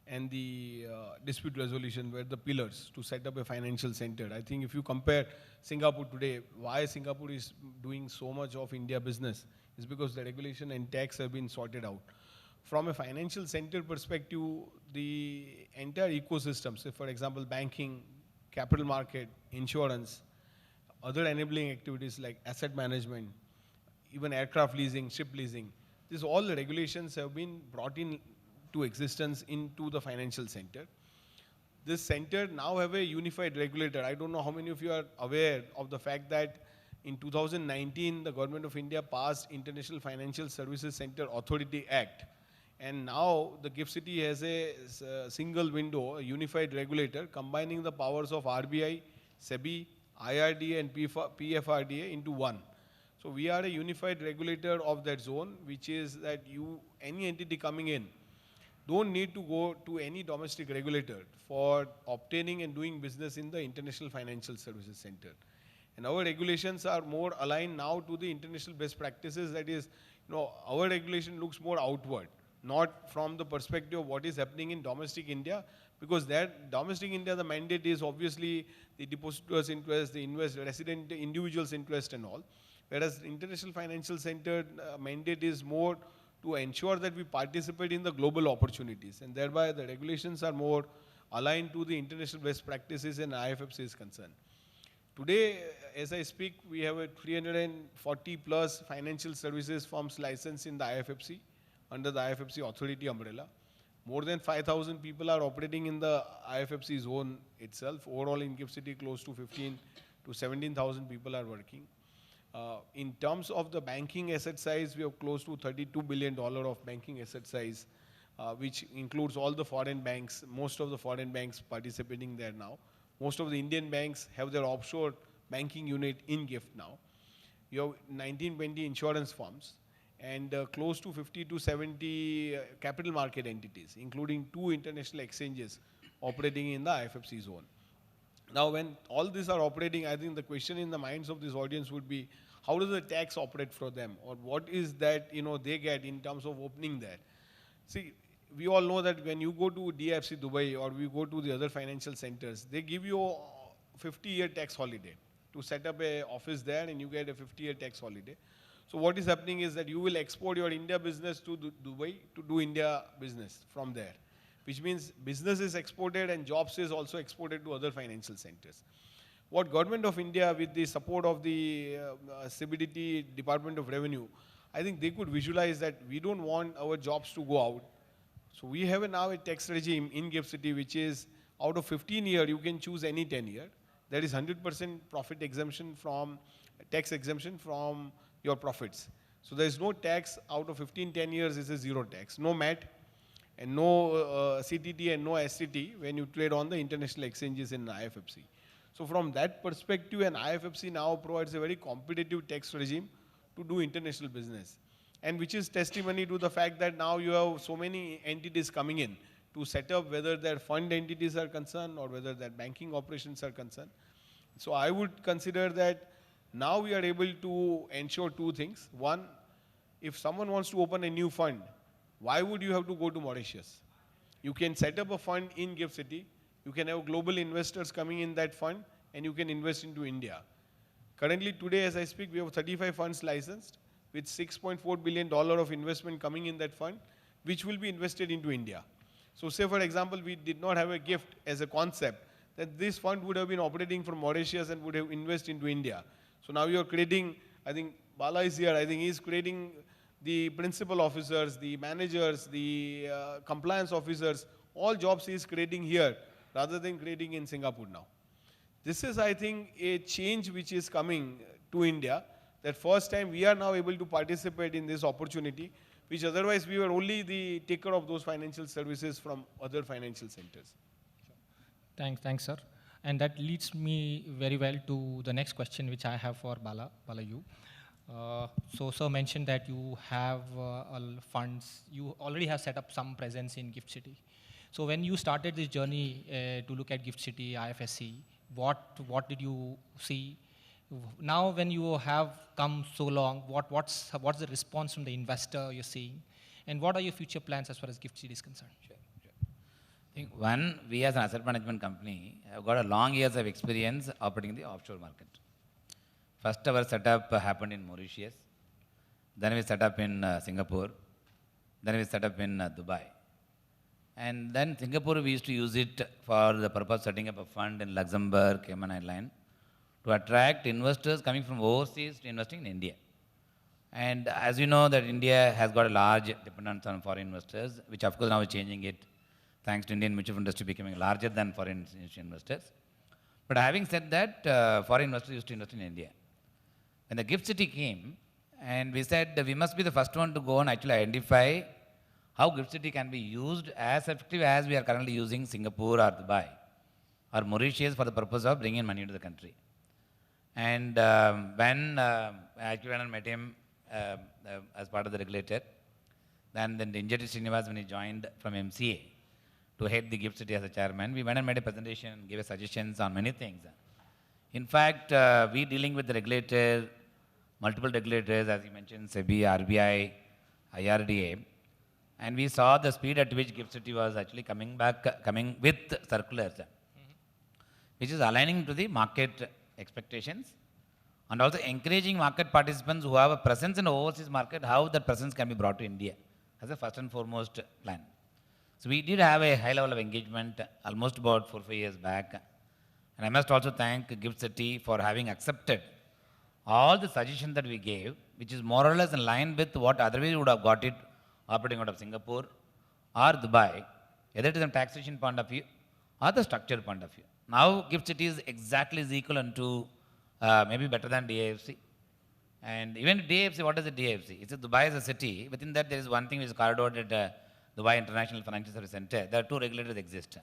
and the dispute resolution were the pillars to set up a financial center. I think if you compare Singapore today, why Singapore is doing so much of India business is because the regulation and tax have been sorted out. From a financial center perspective, the entire ecosystem, say for example, banking, capital market, insurance, other enabling activities like asset management, even aircraft leasing, ship leasing, these all the regulations have been brought in to existence into the financial center. This center now have a unified regulator. I don't know how many of you are aware of the fact that in 2019, the Government of India passed International Financial Services Center Authority Act. And now the GIFT City has a single window, a unified regulator, combining the powers of RBI, SEBI, IRDA and PFRDA into one. So we are a unified regulator of that zone, which is that any entity coming in don't need to go to any domestic regulator for obtaining and doing business in the International Financial Services Center. And our regulations are more aligned now to the international best practices. That is, our regulation looks more outward, not from the perspective of what is happening in domestic India, because that domestic India, the mandate is obviously the depositors' interest, the resident individuals' interest and all. Whereas the International Financial Center mandate is more to ensure that we participate in the global opportunities, and thereby the regulations are more aligned to the international best practices and IFFC is concerned. Today, as I speak, we have a 340 plus financial services firms licensed in the IFFC under the IFFC authority umbrella. More than 5,000 people are operating in the IFFC zone itself. Overall in GIFT City, close to 15 to 17,000 people are working. In terms of the banking asset size, we have close to $32 billion of banking asset size, which includes all the foreign banks, most of the foreign banks participating there now. Most of the Indian banks have their offshore banking unit in GIFT now. You have 19-20 insurance firms and close to 50 to 70 capital market entities, including 2 international exchanges operating in the IFFC zone. Now, when all these are operating, I think the question in the minds of this audience would be, how does the tax operate for them? Or what is that they get in terms of opening there? See, we all know that when you go to DFC Dubai or we go to the other financial centers, they give you a 50-year tax holiday to set up an office there, and you get a 50-year tax holiday. So what is happening is that you will export your India business to Dubai to do India business from there, which means business is exported and jobs is also exported to other financial centers. What Government of India, with the support of the CBDT Department of Revenue, I think they could visualize that we don't want our jobs to go out. So we have now a tax regime in GIFT City, which is out of 15 year, you can choose any 10 year. There is 100% profit exemption from, tax exemption from your profits. So there is no tax out of 10 years is a zero tax. No MAT and no CTT and no STT when you trade on the international exchanges in IFFC. So from that perspective, an IFFC now provides a very competitive tax regime to do international business. And which is testimony to the fact that now you have so many entities coming in to set up, whether their fund entities are concerned or whether their banking operations are concerned. So I would consider that now we are able to ensure 2 things. One, if someone wants to open a new fund, why would you have to go to Mauritius? You can set up a fund in GIFT City, you can have global investors coming in that fund, and you can invest into India. Currently today, as I speak, we have 35 funds licensed with $6.4 billion of investment coming in that fund, which will be invested into India. So say for example, we did not have a GIFT as a concept, that this fund would have been operating from Mauritius and would have invested into India. So now you are creating, I think Bala is here, I think he is creating the principal officers, the managers, the compliance officers, all jobs he is creating here rather than creating in Singapore now. This is, I think, a change which is coming to India, that first time we are now able to participate in this opportunity, which otherwise we were only the taker of those financial services from other financial centers. Thanks, sir. And that leads me very well to the next question which I have for Bala you. So sir mentioned that you have funds, you already have set up some presence in GIFT City. So when you started this journey to look at GIFT City, IFSC, what did you see? Now when you have come so long, what's the response from the investor you're seeing? And what are your future plans as far as GIFT City is concerned? Sure. think one, we as an asset management company have got a long years of experience operating in the offshore market. First, our setup happened in Mauritius. Then we set up in Singapore. Then we set up in Dubai. And then Singapore, we used to use it for the purpose of setting up a fund in Luxembourg, Cayman Island, to attract investors coming from overseas to investing in India. And as you know, that India has got a large dependence on foreign investors, which of course now is changing it, thanks to Indian mutual fund industry becoming larger than foreign institutional investors. But having said that, foreign investors used to invest in India. When the GIFT City came, and we said we must be the first one to go and actually identify how GIFT City can be used as effective as we are currently using Singapore or Dubai or Mauritius for the purpose of bringing money into the country. And when I actually went and met him as part of the regulator, then Injeti Srinivas, when he joined from MCA to head the GIFT City as a chairman, we went and made a presentation and gave suggestions on many things. In fact, we dealing with the regulator, multiple regulators, as you mentioned, SEBI, RBI, IRDA, and we saw the speed at which GIFT City was actually coming with circulars, which is aligning to the market expectations and also encouraging market participants who have a presence in the overseas market, how that presence can be brought to India as a first and foremost plan. So we did have a high level of engagement almost about 4 or 5 years back. And I must also thank GIFT City for having accepted all the suggestions that we gave, which is more or less in line with what otherwise would have got it operating out of Singapore or Dubai, whether it is from taxation point of view or the structure point of view. Now GIFT City is exactly equal to maybe better than DIFC. And even DIFC, what is the DIFC? It's Dubai as a city. Within that there is one thing which is carved out at Dubai International Financial Service Center. There are 2 regulators exist.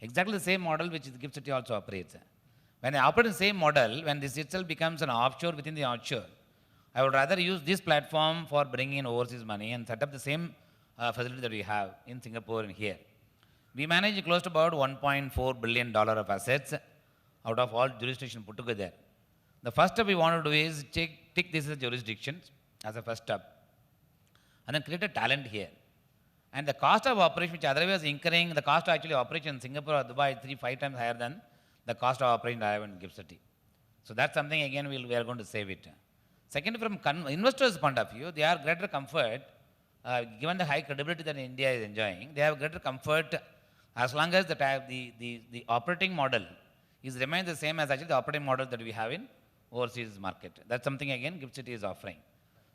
Exactly the same model which the GIFT City also operates. When I operate the same model, when this itself becomes an offshore within the offshore, I would rather use this platform for bringing in overseas money and set up the same facility that we have in Singapore and here. We manage close to about $1.4 billion of assets out of all jurisdictions put together. The first step we want to do is take this as jurisdictions as a first step and then create a talent here. And the cost of operation, which otherwise incurring, the cost of actually operation in Singapore or Dubai is 3-5 times higher than the cost of operation I have in GIFT City. So that's something again we are going to save it. Second, from investors' point of view, they are greater comfort, given the high credibility that India is enjoying, they have greater comfort as long as the operating model is remains the same as actually the operating model that we have in overseas market. That's something again GIFT City is offering.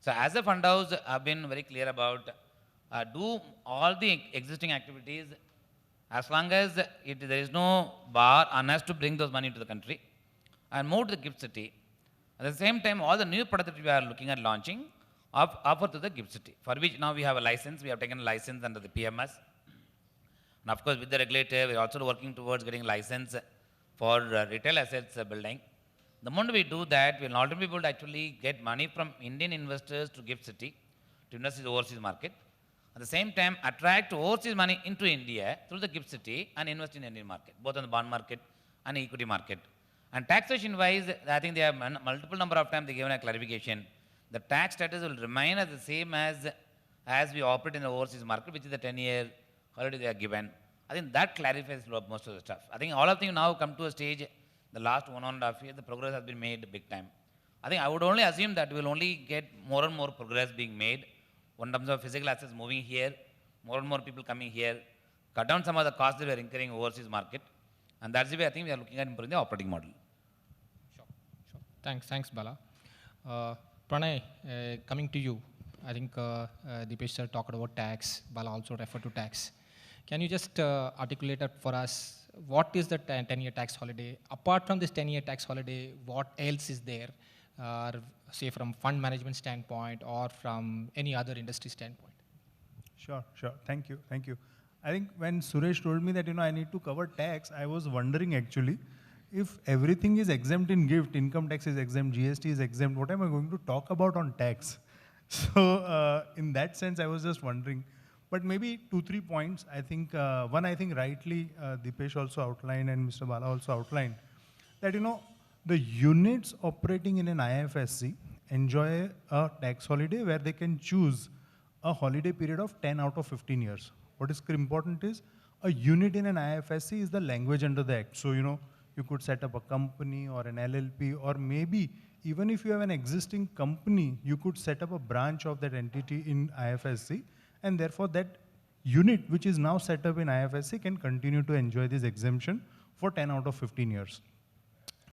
So as a fund house, I've been very clear about do all the existing activities as long as there is no bar on us to bring those money into the country and move to the GIFT City. At the same time, all the new products that we are looking at launching offer to the GIFT City, for which now we have a license. We have taken a license under the PMS. And of course, with the regulator, we are also working towards getting a license for retail assets building. The moment we do that, we will not be able to actually get money from Indian investors to GIFT City to invest in the overseas market. At the same time, attract overseas money into India through the GIFT City and invest in the Indian market, both on the bond market and equity market. And taxation-wise, I think they have multiple number of times they given a clarification. The tax status will remain as the same as we operate in the overseas market, which is the 10-year holiday they are given. I think that clarifies most of the stuff. I think all of them now come to a stage, the last 1.5 years, the progress has been made big time. I think I would only assume that we will only get more and more progress being made in terms of physical assets moving here, more and more people coming here, cut down some of the costs that we are incurring overseas market. And that's the way I think we are looking at improving the operating model. Sure. Thanks, Bala. Pranay, coming to you. I think Dipesh sir talked about tax. Bala also referred to tax. Can you just articulate for us what is the 10-year tax holiday? Apart from this 10-year tax holiday, what else is there, say from fund management standpoint or from any other industry standpoint? Sure. Thank you. I think when Suresh told me that I need to cover tax, I was wondering actually, if everything is exempt in GIFT, income tax is exempt, GST is exempt, what am I going to talk about on tax? So in that sense, I was just wondering. But maybe 2-3 points. I think one, I think rightly Dipesh also outlined and Mr. Bala also outlined that the units operating in an IFSC enjoy a tax holiday where they can choose a holiday period of 10 out of 15 years. What is important is A unit in an IFSC is the language under the act. So, you could set up a company or an LLP, or maybe even if you have an existing company, you could set up a branch of that entity in IFSC, and therefore that unit which is now set up in IFSC can continue to enjoy this exemption for 10 out of 15 years.